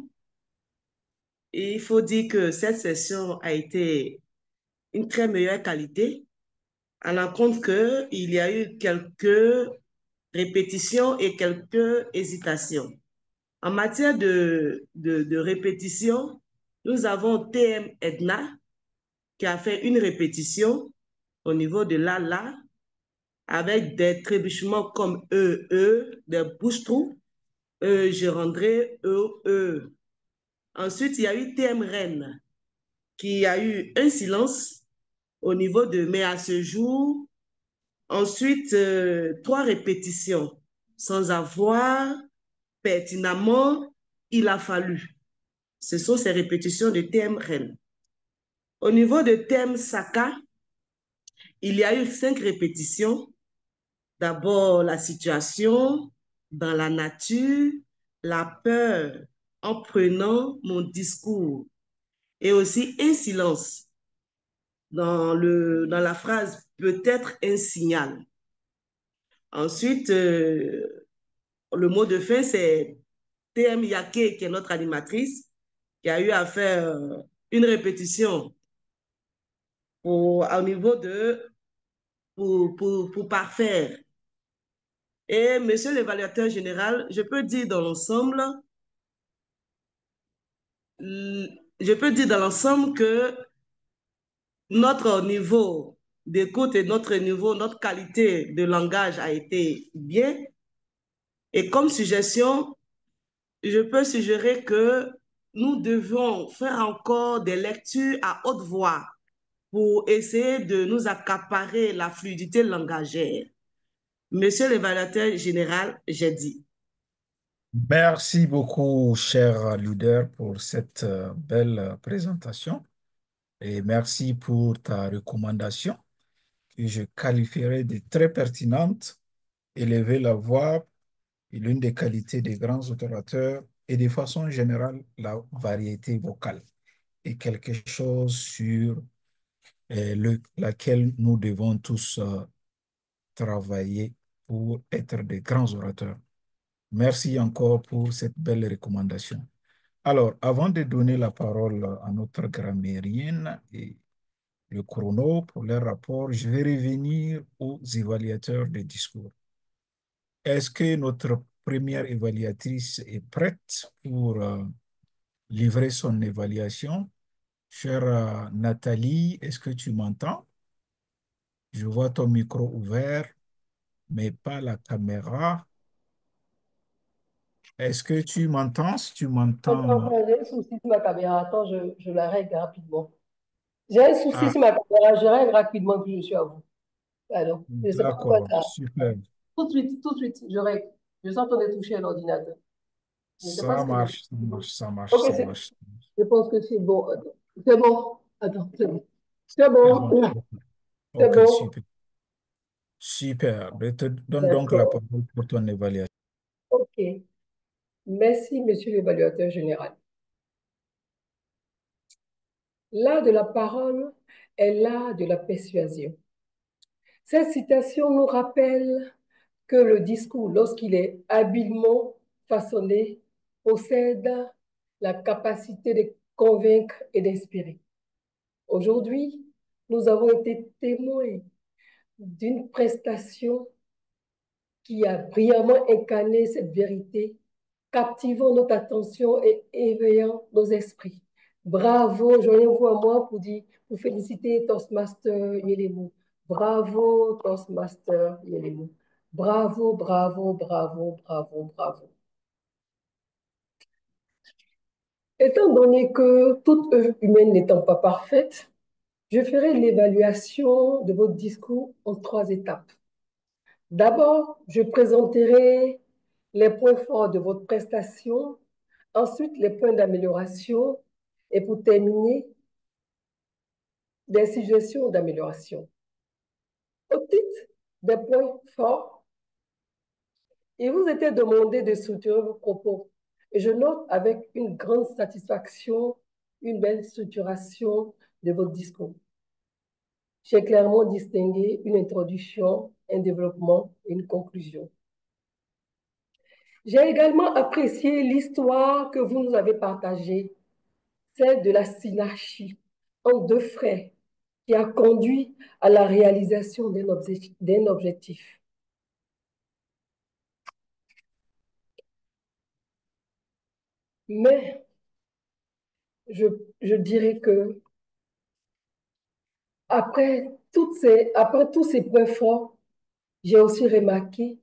Speaker 7: Il faut dire que cette session a été une très meilleure qualité, en en compte qu'il y a eu quelques répétitions et quelques hésitations. En matière de répétition, nous avons TM Edna qui a fait une répétition au niveau de la, avec des trébuchements comme des bouches-trous, je rendrai E. Ensuite, il y a eu TM Rennes qui a eu un silence au niveau de mais à ce jour. Ensuite, 3 répétitions sans avoir pertinemment il a fallu. Ce sont ces répétitions de thème Rennes. Au niveau de thème Saka, il y a eu 5 répétitions. D'abord, la situation dans la nature, la peur en prenant mon discours et aussi un silence dans la phrase peut-être un signal. Ensuite, le mot de fin, c'est TM Yake, qui est notre animatrice, qui a eu à faire une répétition au niveau pour parfaire. Et monsieur l'évaluateur général, je peux dire dans l'ensemble que notre niveau d'écoute et notre qualité de langage a été bien. Et comme suggestion, je peux suggérer que nous devons faire encore des lectures à haute voix pour essayer de nous accaparer la fluidité langagère. Monsieur l'évaluateur général, j'ai dit.
Speaker 6: Merci beaucoup, cher leader, pour cette belle présentation et merci pour ta recommandation que je qualifierais de très pertinente. Élever la voix est l'une des qualités des grands orateurs et de façon générale, la variété vocale est quelque chose sur laquelle nous devons tous travailler pour être des grands orateurs. Merci encore pour cette belle recommandation. Alors, avant de donner la parole à notre grammairienne et le chrono pour leur rapport, je vais revenir aux évaluateurs de discours. Est-ce que notre première évaluatrice est prête pour livrer son évaluation? Chère Nathalie, est-ce que tu m'entends? Je vois ton micro ouvert, mais pas la caméra. Est-ce que tu m'entends? Si tu m'entends...
Speaker 1: J'ai un souci sur ma caméra. Attends, je la règle rapidement. J'ai un souci
Speaker 6: Ah,
Speaker 1: sur ma caméra. Je règle rapidement, puis je suis à vous. Alors, je ne sais pas pourquoi
Speaker 6: d'accord,
Speaker 1: ça.
Speaker 6: super.
Speaker 1: Tout de suite, je règle. Je sens qu'on est touché à l'ordinateur. Je ne sais pas
Speaker 6: Ça
Speaker 1: ce que je...
Speaker 6: marche, ça marche, ça marche,
Speaker 1: Ok,
Speaker 6: ça marche.
Speaker 1: je pense que c'est bon. Attends. C'est bon. Attends, c'est bon. C'est
Speaker 6: C'est
Speaker 1: bon.
Speaker 6: bon.
Speaker 1: C'est
Speaker 6: Ok,
Speaker 1: bon.
Speaker 6: super. Super. Je te donne donc la
Speaker 1: D'accord.
Speaker 6: parole pour ton évaluation.
Speaker 1: Ok. Merci, monsieur l'évaluateur général. L'art de la parole est l'art de la persuasion. Cette citation nous rappelle que le discours, lorsqu'il est habilement façonné, possède la capacité de convaincre et d'inspirer. Aujourd'hui, nous avons été témoins d'une prestation qui a brillamment incarné cette vérité, captivant notre attention et éveillant nos esprits. Bravo, joignez-vous à moi pour féliciter Toastmaster Yelemo. Bravo, Toastmaster Yelemo. Bravo, bravo, bravo, bravo, bravo. Étant donné que toute œuvre humaine n'étant pas parfaite, je ferai l'évaluation de votre discours en 3 étapes. D'abord, je présenterai les points forts de votre prestation, ensuite les points d'amélioration et pour terminer, des suggestions d'amélioration. Au titre des points forts, il vous était demandé de structurer vos propos et je note avec une grande satisfaction une belle structuration de votre discours. J'ai clairement distingué une introduction, un développement et une conclusion. J'ai également apprécié l'histoire que vous nous avez partagée, celle de la synarchie entre 2 frères qui a conduit à la réalisation d'un objectif. Mais je dirais que après tous ces points forts, j'ai aussi remarqué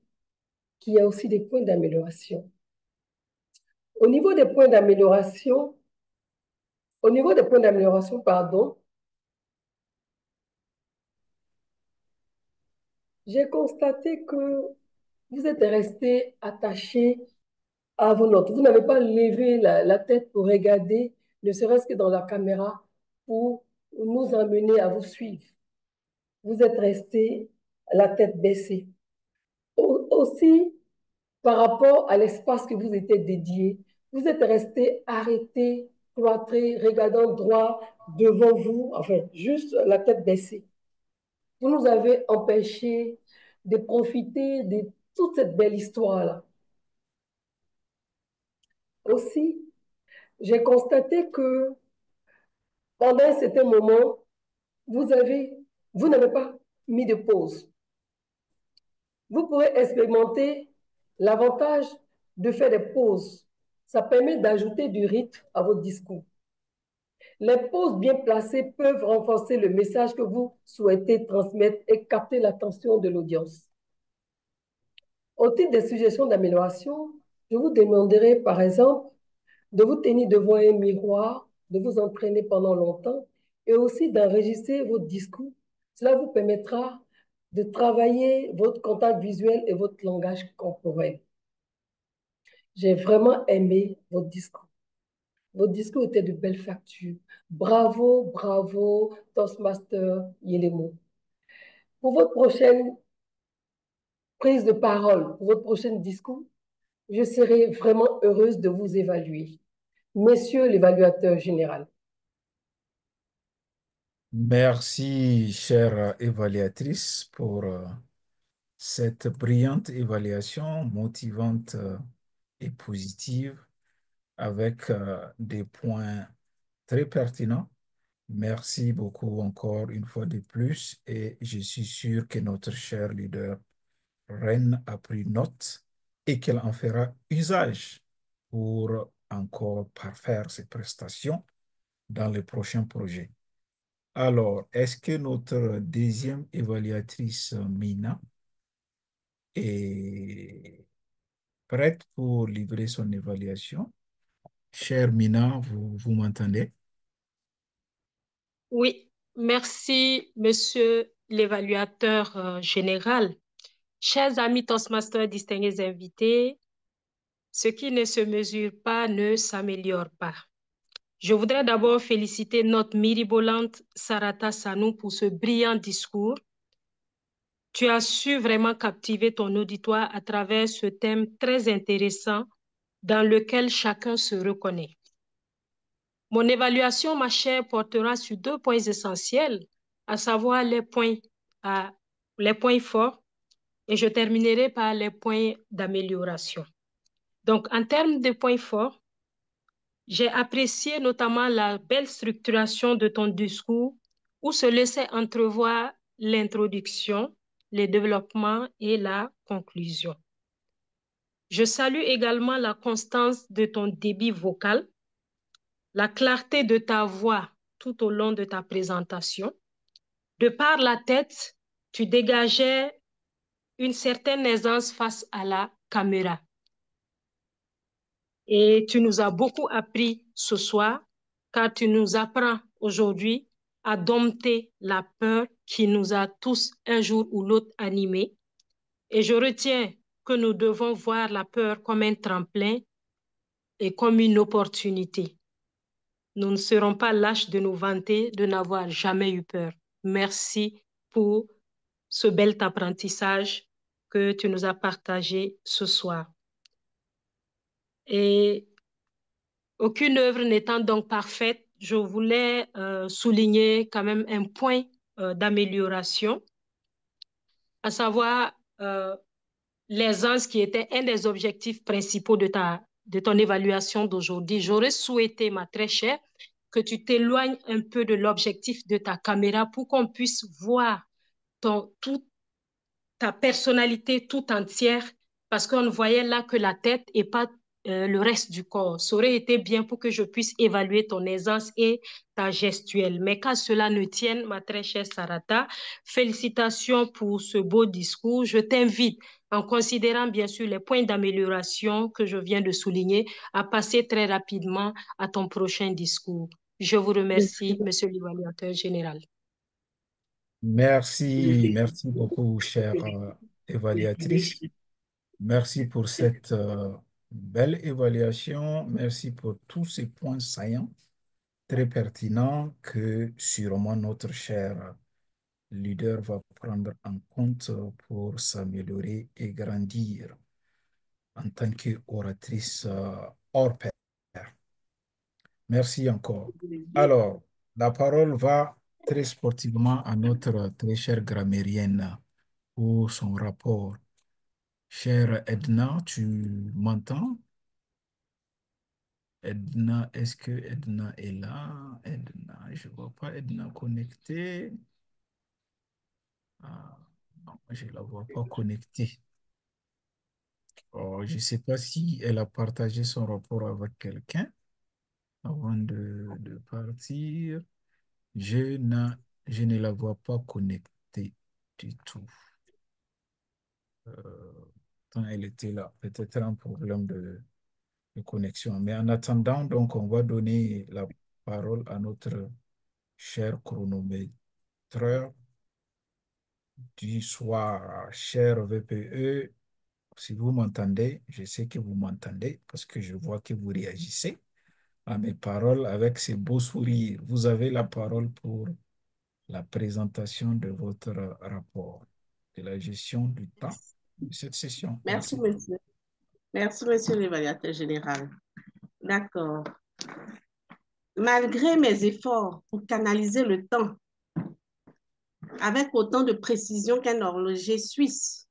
Speaker 1: qu'il y a aussi des points d'amélioration. Au niveau des points d'amélioration, pardon, j'ai constaté que vous êtes resté attaché à vos notes. Vous n'avez pas levé la tête pour regarder, ne serait-ce que dans la caméra, pour nous amener à vous suivre. Vous êtes resté la tête baissée. Aussi, par rapport à l'espace que vous étiez dédié, vous êtes resté arrêté, cloîtré, regardant droit devant vous, enfin, juste la tête baissée. Vous nous avez empêché de profiter de toute cette belle histoire-là. Aussi, j'ai constaté que pendant un certain moment, vous n'avez pas mis de pause. Vous pourrez expérimenter l'avantage de faire des pauses. Ça permet d'ajouter du rythme à votre discours. Les pauses bien placées peuvent renforcer le message que vous souhaitez transmettre et capter l'attention de l'audience. Au titre des suggestions d'amélioration, je vous demanderai par exemple de vous tenir devant un miroir, de vous entraîner pendant longtemps et aussi d'enregistrer votre discours. Cela vous permettra de travailler votre contact visuel et votre langage corporel. J'ai vraiment aimé votre discours. Votre discours était de belle facture. Bravo, bravo, Toastmaster Yelemo. Pour votre prochaine prise de parole, pour votre prochain discours, je serai vraiment heureuse de vous évaluer. Messieurs l'évaluateur général.
Speaker 6: Merci, chère évaluatrice, pour cette brillante évaluation motivante et positive avec des points très pertinents. Merci beaucoup encore une fois de plus et je suis sûr que notre cher leader Reine a pris note et qu'elle en fera usage pour encore parfaire ses prestations dans les prochains projets. Alors, est-ce que notre deuxième évaluatrice, Mina, est prête pour livrer son évaluation? Chère Mina, vous m'entendez?
Speaker 9: Oui, merci, monsieur l'évaluateur général. Chers amis Toastmasters, distingués invités, ce qui ne se mesure pas ne s'améliore pas. Je voudrais d'abord féliciter notre miribolante Sarata Sanou pour ce brillant discours. Tu as su vraiment captiver ton auditoire à travers ce thème très intéressant dans lequel chacun se reconnaît. Mon évaluation, ma chère, portera sur 2 points essentiels, à savoir les points à les points forts et je terminerai par les points d'amélioration. Donc, en termes de points forts, j'ai apprécié notamment la belle structuration de ton discours où se laissait entrevoir l'introduction, le développement et la conclusion. Je salue également la constance de ton débit vocal, la clarté de ta voix tout au long de ta présentation. De par la tête, tu dégageais une certaine aisance face à la caméra. Et tu nous as beaucoup appris ce soir, car tu nous apprends aujourd'hui à dompter la peur qui nous a tous un jour ou l'autre animés. Et je retiens que nous devons voir la peur comme un tremplin et comme une opportunité. Nous ne serons pas lâches de nous vanter de n'avoir jamais eu peur. Merci pour ce bel apprentissage que tu nous as partagé ce soir. Et aucune œuvre n'étant donc parfaite, je voulais souligner quand même un point d'amélioration, à savoir l'aisance qui était un des objectifs principaux de ton évaluation d'aujourd'hui. J'aurais souhaité, ma très chère, que tu t'éloignes un peu de l'objectif de ta caméra pour qu'on puisse voir toute ta personnalité tout entière, parce qu'on ne voyait là que la tête et pas le reste du corps. Ça aurait été bien pour que je puisse évaluer ton aisance et ta gestuelle. Mais qu'à cela ne tienne, ma très chère Sarata, félicitations pour ce beau discours. Je t'invite, en considérant bien sûr les points d'amélioration que je viens de souligner, à passer très rapidement à ton prochain discours. Je vous remercie, Monsieur l'évaluateur général.
Speaker 6: Merci beaucoup, chère évaluatrice. Merci pour cette belle évaluation. Merci pour tous ces points saillants, très pertinents, que sûrement notre cher leader va prendre en compte pour s'améliorer et grandir en tant qu'oratrice hors pair. Merci encore. Alors, la parole va très sportivement à notre très chère grammairienne pour son rapport. Chère Edna, tu m'entends? Edna, est-ce que Edna est là? Edna, je ne vois pas Edna connectée. Ah, non, je ne la vois pas connectée. Oh, je ne sais pas si elle a partagé son rapport avec quelqu'un avant de partir. Je ne la vois pas connectée du tout. Quand elle était là, peut-être un problème de connexion. Mais en attendant, donc, on va donner la parole à notre cher chronométreur du soir, cher VPE. Si vous m'entendez, je sais que vous m'entendez parce que je vois que vous réagissez à mes paroles avec ces beaux sourires. Vous avez la parole pour la présentation de votre rapport de la gestion du temps de cette session.
Speaker 2: Merci, monsieur. Merci, monsieur l'évaluateur général. D'accord. Malgré mes efforts pour canaliser le temps avec autant de précision qu'un horloger suisse,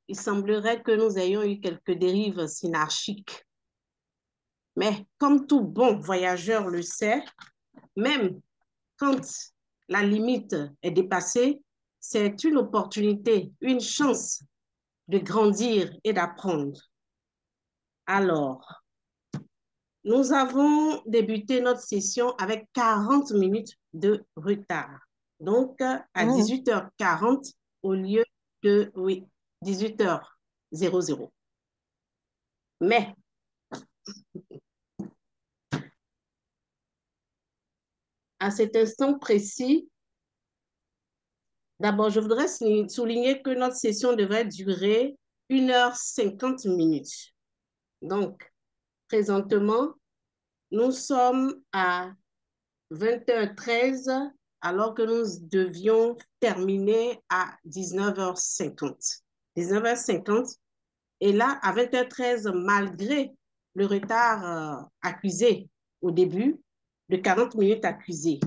Speaker 2: il semblerait que nous ayons eu quelques dérives synarchiques. Mais comme tout bon voyageur le sait, même quand la limite est dépassée, c'est une opportunité, une chance de grandir et d'apprendre. Alors, nous avons débuté notre session avec 40 minutes de retard. Donc, à 18h40 au lieu de 18h00. Mais, à cet instant précis, d'abord, je voudrais souligner que notre session devrait durer 1h50. Donc, présentement, nous sommes à 20h13 alors que nous devions terminer à 19h50. 19h50. Et là, à 20h13, malgré le retard accusé au début, de 40 minutes accusées,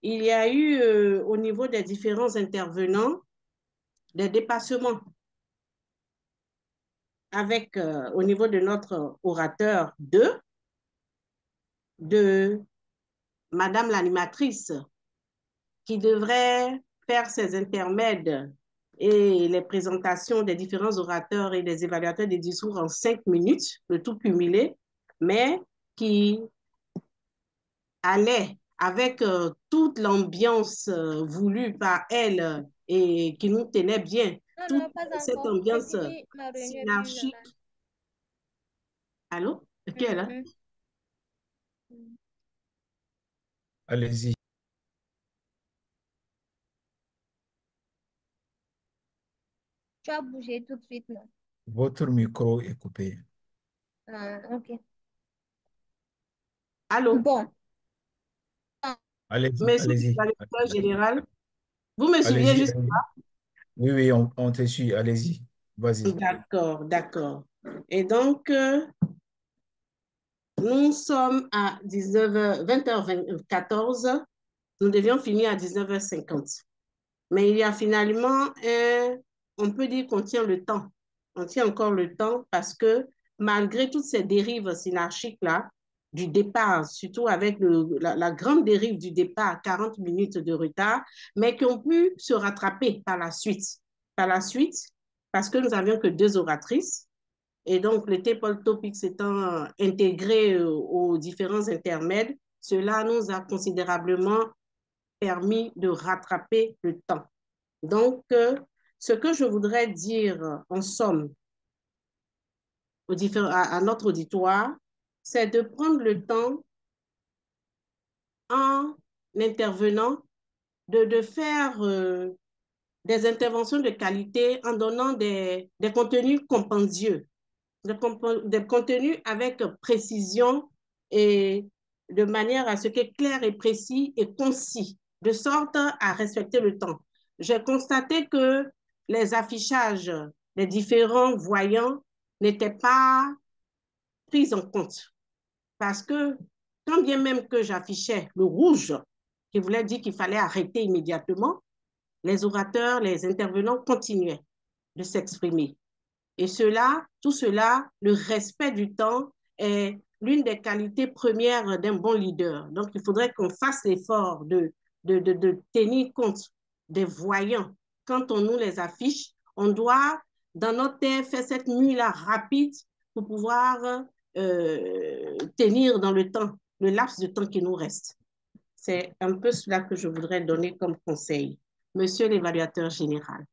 Speaker 2: il y a eu au niveau des différents intervenants des dépassements avec, au niveau de notre orateur 2, de Madame l'animatrice, qui devrait faire ses intermèdes et les présentations des différents orateurs et des évaluateurs des discours en 5 minutes, le tout cumulé, mais qui allait avec toute l'ambiance voulue par elle et qui nous tenait bien,
Speaker 12: Non,
Speaker 2: toute
Speaker 12: non, pas
Speaker 2: cette
Speaker 12: encore. J'ai
Speaker 2: ambiance
Speaker 12: fini ma réunion depuis une
Speaker 2: synergique.
Speaker 12: heure.
Speaker 2: Allô? Qui est là?
Speaker 6: Allez-y.
Speaker 12: Tu as bougé tout de suite, non?
Speaker 6: Votre micro est coupé.
Speaker 12: Ah, ok.
Speaker 2: Allô?
Speaker 12: Bon.
Speaker 6: Allez-y,
Speaker 2: Monsieur le
Speaker 6: allez-y.
Speaker 2: directeur général, vous me suivez
Speaker 6: Allez-y,
Speaker 2: juste
Speaker 6: allez-y.
Speaker 2: là?
Speaker 6: Oui, oui, on te suit. Allez-y. Vas-y.
Speaker 2: D'accord, d'accord. Et donc, nous sommes à 20h14. Nous devions finir à 19h50. Mais il y a finalement, on peut dire qu'on tient le temps. On tient encore le temps parce que malgré toutes ces dérives synarchiques-là, du départ, surtout avec la grande dérive du départ, 40 minutes de retard, mais qui ont pu se rattraper par la suite. Par la suite, parce que nous n'avions que 2 oratrices, et donc le T-Pol Topics étant intégré aux différents intermèdes, cela nous a considérablement permis de rattraper le temps. Donc, ce que je voudrais dire en somme à notre auditoire, c'est de prendre le temps en intervenant, de faire des interventions de qualité en donnant des contenus compendieux, des contenus avec précision et de manière à ce qu'est clair et précis et concis, de sorte à respecter le temps. J'ai constaté que les affichages des différents voyants n'étaient pas pris en compte parce que quand bien même que j'affichais le rouge, qui voulait dire qu'il fallait arrêter immédiatement, les orateurs, les intervenants continuaient de s'exprimer. Et cela, tout cela, le respect du temps est l'une des qualités premières d'un bon leader. Donc, il faudrait qu'on fasse l'effort de tenir compte des voyants. Quand on nous les affiche, on doit, dans notre tête, faire cette nuit-là rapide pour pouvoir tenir dans le temps, le laps de temps qui nous reste. C'est un peu cela que je voudrais donner comme conseil. Monsieur l'évaluateur général.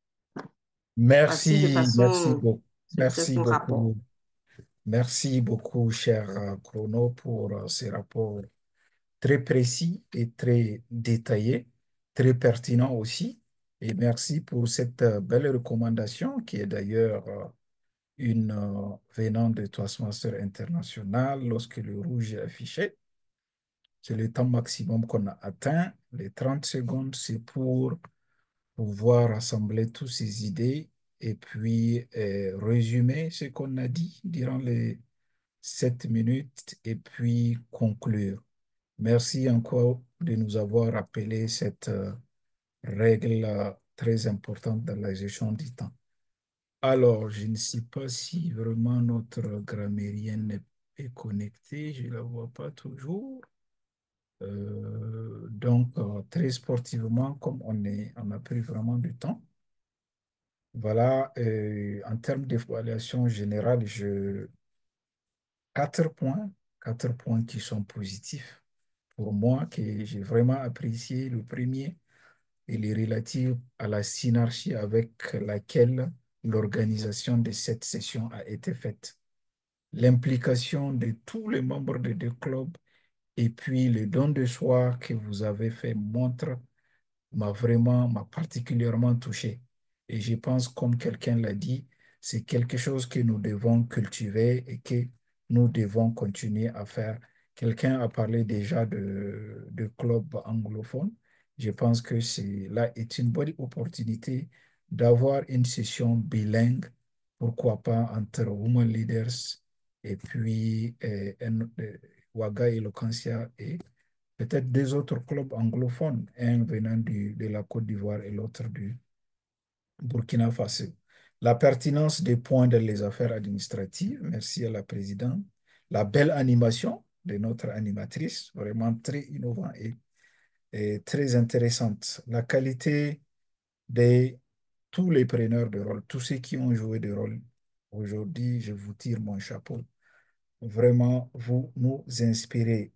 Speaker 2: Voici de
Speaker 6: Merci, merci
Speaker 2: façon,
Speaker 6: beaucoup.
Speaker 2: c'est
Speaker 6: Merci
Speaker 2: mon rapport.
Speaker 6: beaucoup. Merci beaucoup, cher Chrono, pour ces rapports très précis et très détaillés, très pertinents aussi. Et merci pour cette belle recommandation qui est d'ailleurs une venant de Toastmaster International lorsque le rouge est affiché. C'est le temps maximum qu'on a atteint. Les 30 secondes, c'est pour pouvoir rassembler toutes ces idées et puis résumer ce qu'on a dit durant les 7 minutes et puis conclure. Merci encore de nous avoir rappelé cette règle très importante dans la gestion du temps. Alors, je ne sais pas si vraiment notre grammairienne est connectée, je ne la vois pas toujours. Donc, très sportivement, comme on a pris vraiment du temps, voilà, en termes d'évaluation générale, 4 points, 4 points qui sont positifs pour moi, que j'ai vraiment apprécié. Le premier, il est relatif à la synergie avec laquelle l'organisation de cette session a été faite. L'implication de tous les membres des 2 clubs et puis le don de soi que vous avez fait montre m'a particulièrement touché. Et je pense, comme quelqu'un l'a dit, c'est quelque chose que nous devons cultiver et que nous devons continuer à faire. Quelqu'un a parlé déjà de clubs anglophones. Je pense que là est une bonne opportunité d'avoir une session bilingue, pourquoi pas entre Women Leaders et puis Waga Eloquentia et peut-être 2 autres clubs anglophones, un venant de la Côte d'Ivoire et l'autre Burkina Faso. La pertinence des points dans les affaires administratives, merci à la présidente. La belle animation de notre animatrice, vraiment très innovant et très intéressante. La qualité de tous les preneurs de rôle, tous ceux qui ont joué de rôle. Aujourd'hui, je vous tire mon chapeau. Vraiment, vous nous inspirez,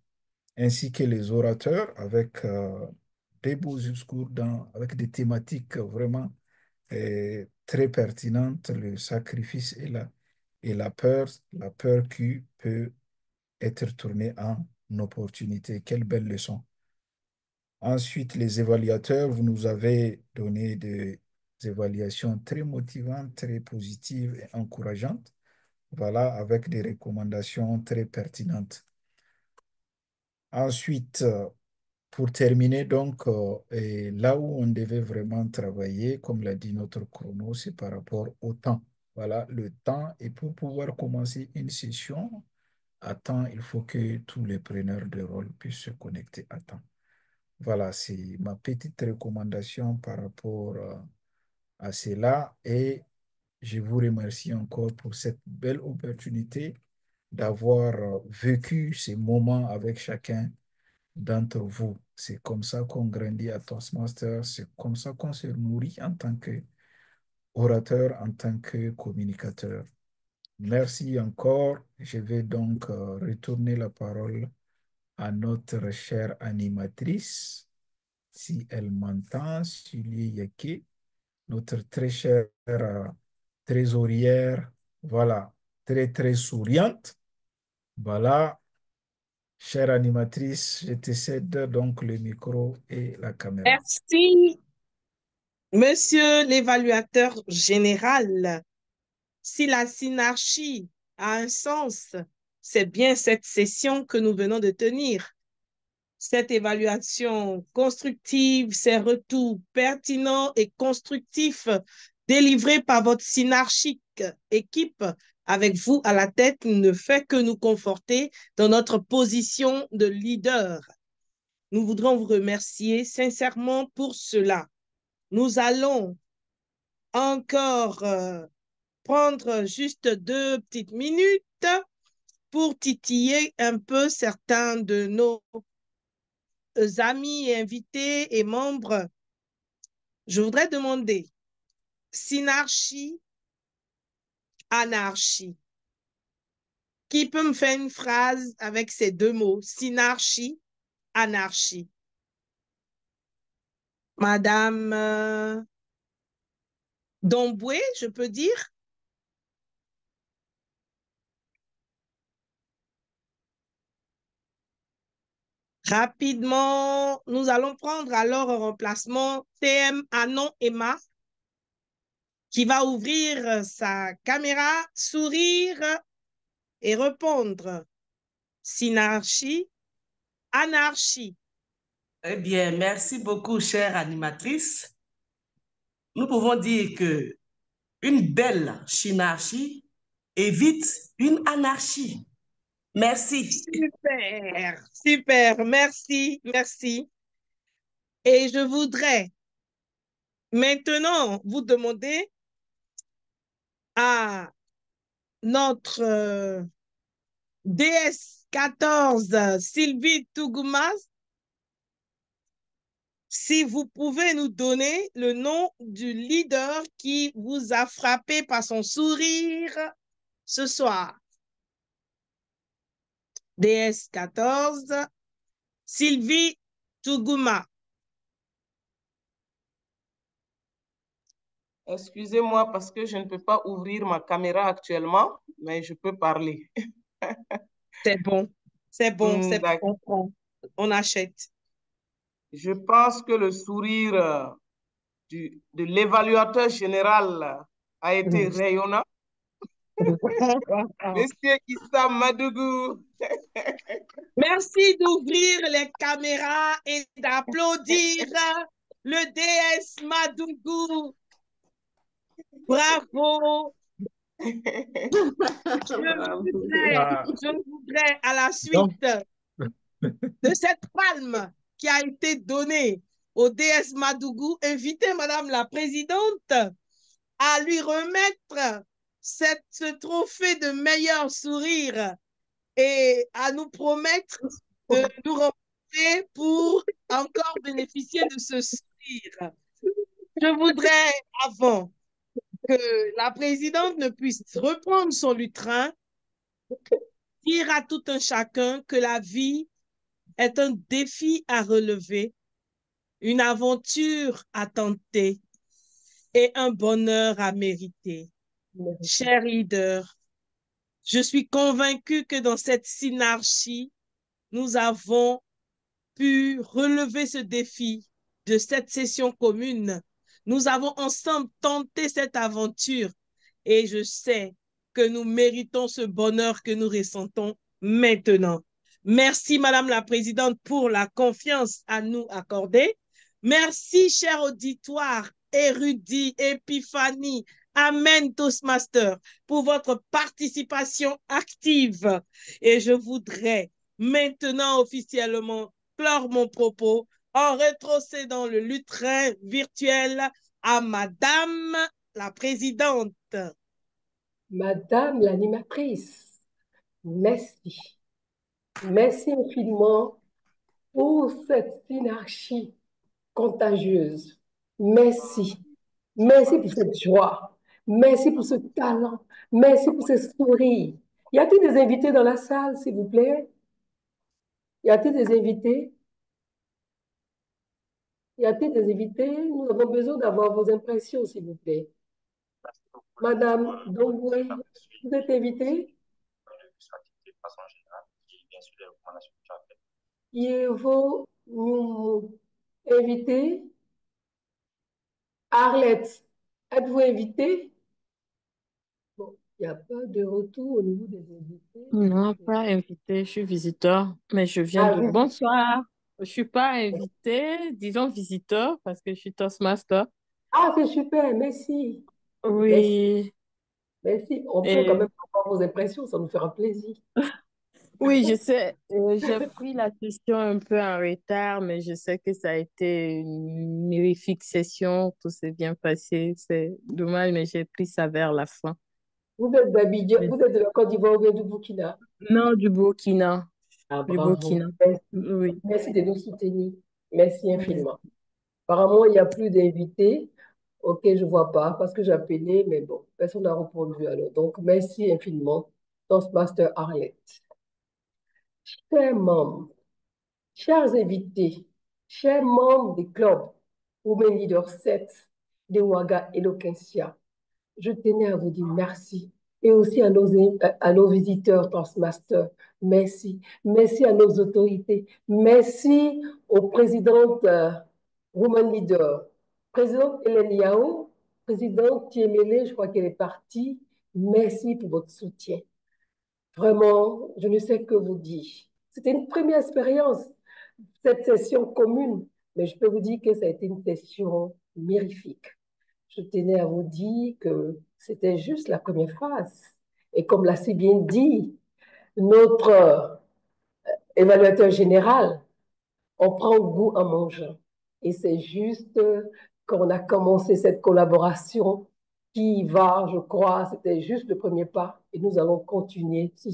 Speaker 6: ainsi que les orateurs avec des beaux discours avec des thématiques vraiment très pertinentes, le sacrifice et la peur qui peut être tournée en opportunité. Quelle belle leçon. Ensuite, les évaluateurs, vous nous avez donné des évaluations très motivantes, très positives et encourageantes. Voilà, avec des recommandations très pertinentes. Ensuite, pour terminer, donc, et là où on devait vraiment travailler, comme l'a dit notre chrono, c'est par rapport au temps. Voilà, le temps. Et pour pouvoir commencer une session à temps, il faut que tous les preneurs de rôle puissent se connecter à temps. Voilà, c'est ma petite recommandation par rapport à cela. Et je vous remercie encore pour cette belle opportunité d'avoir vécu ces moments avec chacun d'entre vous. C'est comme ça qu'on grandit à Toastmasters, c'est comme ça qu'on se nourrit en tant qu'orateur, en tant que communicateur. Merci encore. Je vais donc retourner la parole à notre chère animatrice, si elle m'entend, Julie Yeke, notre très chère trésorière, voilà, très, très souriante. Voilà, chère animatrice, je te cède donc le micro et la caméra.
Speaker 4: Merci, monsieur l'évaluateur général. Si la synarchie a un sens, c'est bien cette session que nous venons de tenir. Cette évaluation constructive, ces retours pertinents et constructifs délivrés par votre synarchique équipe avec vous à la tête ne fait que nous conforter dans notre position de leader. Nous voudrons vous remercier sincèrement pour cela. Nous allons encore prendre juste 2 petites minutes pour titiller un peu certains de nos amis, invités et membres. Je voudrais demander synarchie, anarchie. Qui peut me faire une phrase avec ces 2 mots? Synarchie, anarchie. Madame Domboué, je peux dire? Rapidement, nous allons prendre alors un remplacement TM Anon Emma qui va ouvrir sa caméra, sourire et répondre. Synarchie, anarchie.
Speaker 7: Eh bien, merci beaucoup, chère animatrice. Nous pouvons dire que une belle synarchie évite une anarchie. Merci.
Speaker 4: Super, super, merci, merci. Et je voudrais maintenant vous demander à notre DS14 Sylvie Tougoumas si vous pouvez nous donner le nom du leader qui vous a frappé par son sourire ce soir. DS14, Sylvie Tougouma.
Speaker 3: Excusez-moi parce que je ne peux pas ouvrir ma caméra actuellement, mais je peux parler.
Speaker 4: C'est bon, c'est bon, c'est bon. On achète.
Speaker 3: Je pense que le sourire de l'évaluateur général a été rayonnant. Monsieur Issa Madougou.
Speaker 4: Merci d'ouvrir les caméras et d'applaudir le DS Madougou. Bravo. Je voudrais à la suite de cette palme qui a été donnée au DS Madougou inviter Madame la Présidente à lui remettre ce trophée de meilleur sourire et à nous promettre de nous rencontrer pour encore bénéficier de ce sourire. Je voudrais, avant que la présidente ne puisse reprendre son lutrin, dire à tout un chacun que la vie est un défi à relever, une aventure à tenter et un bonheur à mériter. Cher leader, je suis convaincue que dans cette synarchie, nous avons pu relever ce défi de cette session commune. Nous avons ensemble tenté cette aventure et je sais que nous méritons ce bonheur que nous ressentons maintenant. Merci, Madame la Présidente, pour la confiance à nous accordée. Merci, cher auditoire, érudit, Épiphanie, Amen Toastmaster, pour votre participation active. Et je voudrais maintenant officiellement clore mon propos en rétrocédant le lutrin virtuel à Madame la Présidente.
Speaker 1: Madame l'animatrice, merci. Merci infiniment pour cette synergie contagieuse. Merci. Merci pour cette joie. Merci pour ce talent. Merci pour ce sourire. Y a-t-il des invités dans la salle, s'il vous plaît? Y a-t-il des invités? Y a-t-il des invités? Nous avons besoin d'avoir vos impressions, s'il vous plaît. Madame Dongwe, vous êtes invitée? Pouvez-vous nous inviter? Arlette, êtes-vous invitée? Bon, il n'y a pas de retour au niveau des invités.
Speaker 10: Non, pas invité, je suis visiteur, mais je viens de...
Speaker 1: visiteur.
Speaker 10: Bonsoir, je ne suis pas invitée, disons visiteur, parce que je suis Toastmaster.
Speaker 1: Ah, c'est super, merci.
Speaker 10: Oui.
Speaker 1: Merci. On peut quand même avoir vos impressions, ça nous fera plaisir.
Speaker 10: Oui, je sais, j'ai pris la session un peu en retard, mais je sais que ça a été une magnifique session, tout s'est bien passé. C'est dommage, mais j'ai pris ça vers la fin.
Speaker 1: Vous êtes d'Abidjan, vous êtes de la Côte d'Ivoire ou bien du Burkina?
Speaker 10: Non, du Burkina.
Speaker 1: Ah,
Speaker 10: Du
Speaker 1: bravo.
Speaker 10: Burkina.
Speaker 1: Merci.
Speaker 10: Oui.
Speaker 1: Merci de nous soutenir. Merci infiniment. Apparemment, il n'y a plus d'invités. Ok, je ne vois pas parce que j'ai appelé, mais bon, personne n'a répondu alors. Donc, merci infiniment, Toastmaster Arlette. Chers membres, chers invités, chers membres des clubs Women Leader 7 de Ouaga et Lokensia, je tenais à vous dire merci. Et aussi à nos visiteurs Toastmasters, merci. Merci à nos autorités. Merci aux présidentes Women Leader. Présidente Hélène Yao, présidente Tiemele, je crois qu'elle est partie. Merci pour votre soutien. Vraiment, je ne sais que vous dire. C'était une première expérience, cette session commune, mais je peux vous dire que ça a été une session mirifique. Je tenais à vous dire que c'était juste la première phase. Et comme l'a si bien dit notre évaluateur général, on prend goût en mangeant. Et c'est juste qu'on a commencé cette collaboration qui va, je crois, c'était juste le premier pas. Et nous allons continuer sur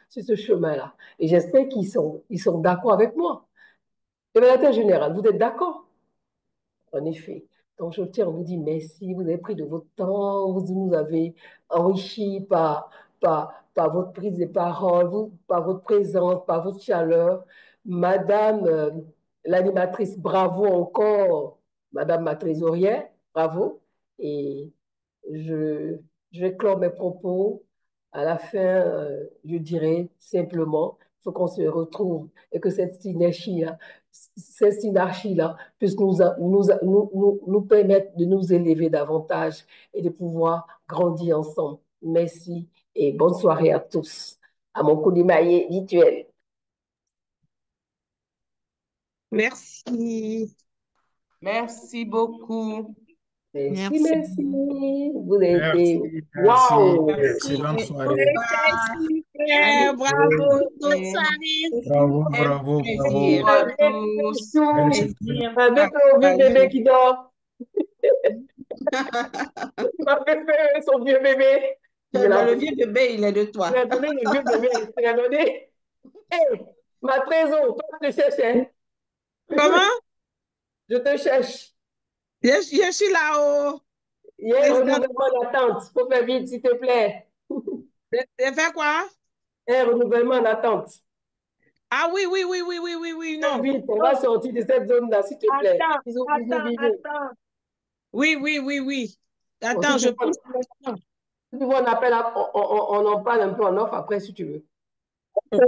Speaker 1: ce chemin-là. Et j'espère qu'ils sont d'accord avec moi. Évaluateur général, vous êtes d'accord? En effet. Donc, je tiens à vous dire merci. Vous avez pris de votre temps. Vous nous avez enrichi par votre prise de parole, par votre présence, par votre chaleur. Madame l'animatrice, bravo encore. Madame ma trésorière, bravo. Et je vais clore mes propos. À la fin, je dirais simplement, il faut qu'on se retrouve et que cette synergie-là puisse nous permettre de nous élever davantage et de pouvoir grandir ensemble. Merci et bonne soirée à tous. À mon Koulimaye rituel.
Speaker 4: Merci.
Speaker 3: Merci beaucoup.
Speaker 1: Merci, merci. Vous avez été...
Speaker 6: Wow! Excellente soirée.
Speaker 4: Bravo. Bonne soirée.
Speaker 6: Bravo, bravo, bravo.
Speaker 1: Avec le bébé qui dort. m'a fait son vieux bébé.
Speaker 2: Le vieux bébé, il est de toi.
Speaker 1: Il a donné le vieux bébé. Il a donné. Hé, ma trésor, toi, je te cherche. Hein?
Speaker 2: Comment?
Speaker 1: Je te cherche.
Speaker 2: Je suis là-haut.
Speaker 1: Il y a un renouvellement d'attente. Il faut faire vite, s'il te plaît.
Speaker 2: Et faire quoi?
Speaker 1: Un renouvellement d'attente.
Speaker 2: Ah oui, non.
Speaker 1: Vite, on va sortir de cette zone-là, s'il te plaît. Bisous.
Speaker 2: Attends. Oui. Attends, je pousse.
Speaker 1: Si tu veux, on en parle un peu en off après, si tu veux.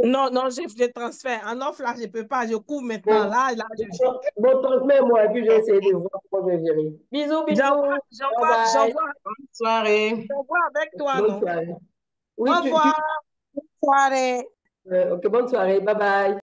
Speaker 2: Non, j'ai fait des transferts. En off, là, je ne peux pas. Je cours maintenant. Là,
Speaker 1: Bon, transmets-moi et puis je vais essayer de voir comment je vais gérer. Bisous.
Speaker 2: J'envoie. Bonne soirée. J'envoie avec toi,
Speaker 1: bonne
Speaker 2: non?
Speaker 1: Soirée. Oui,
Speaker 2: Au revoir. Bonne soirée.
Speaker 1: Ok, bonne soirée. Bye bye.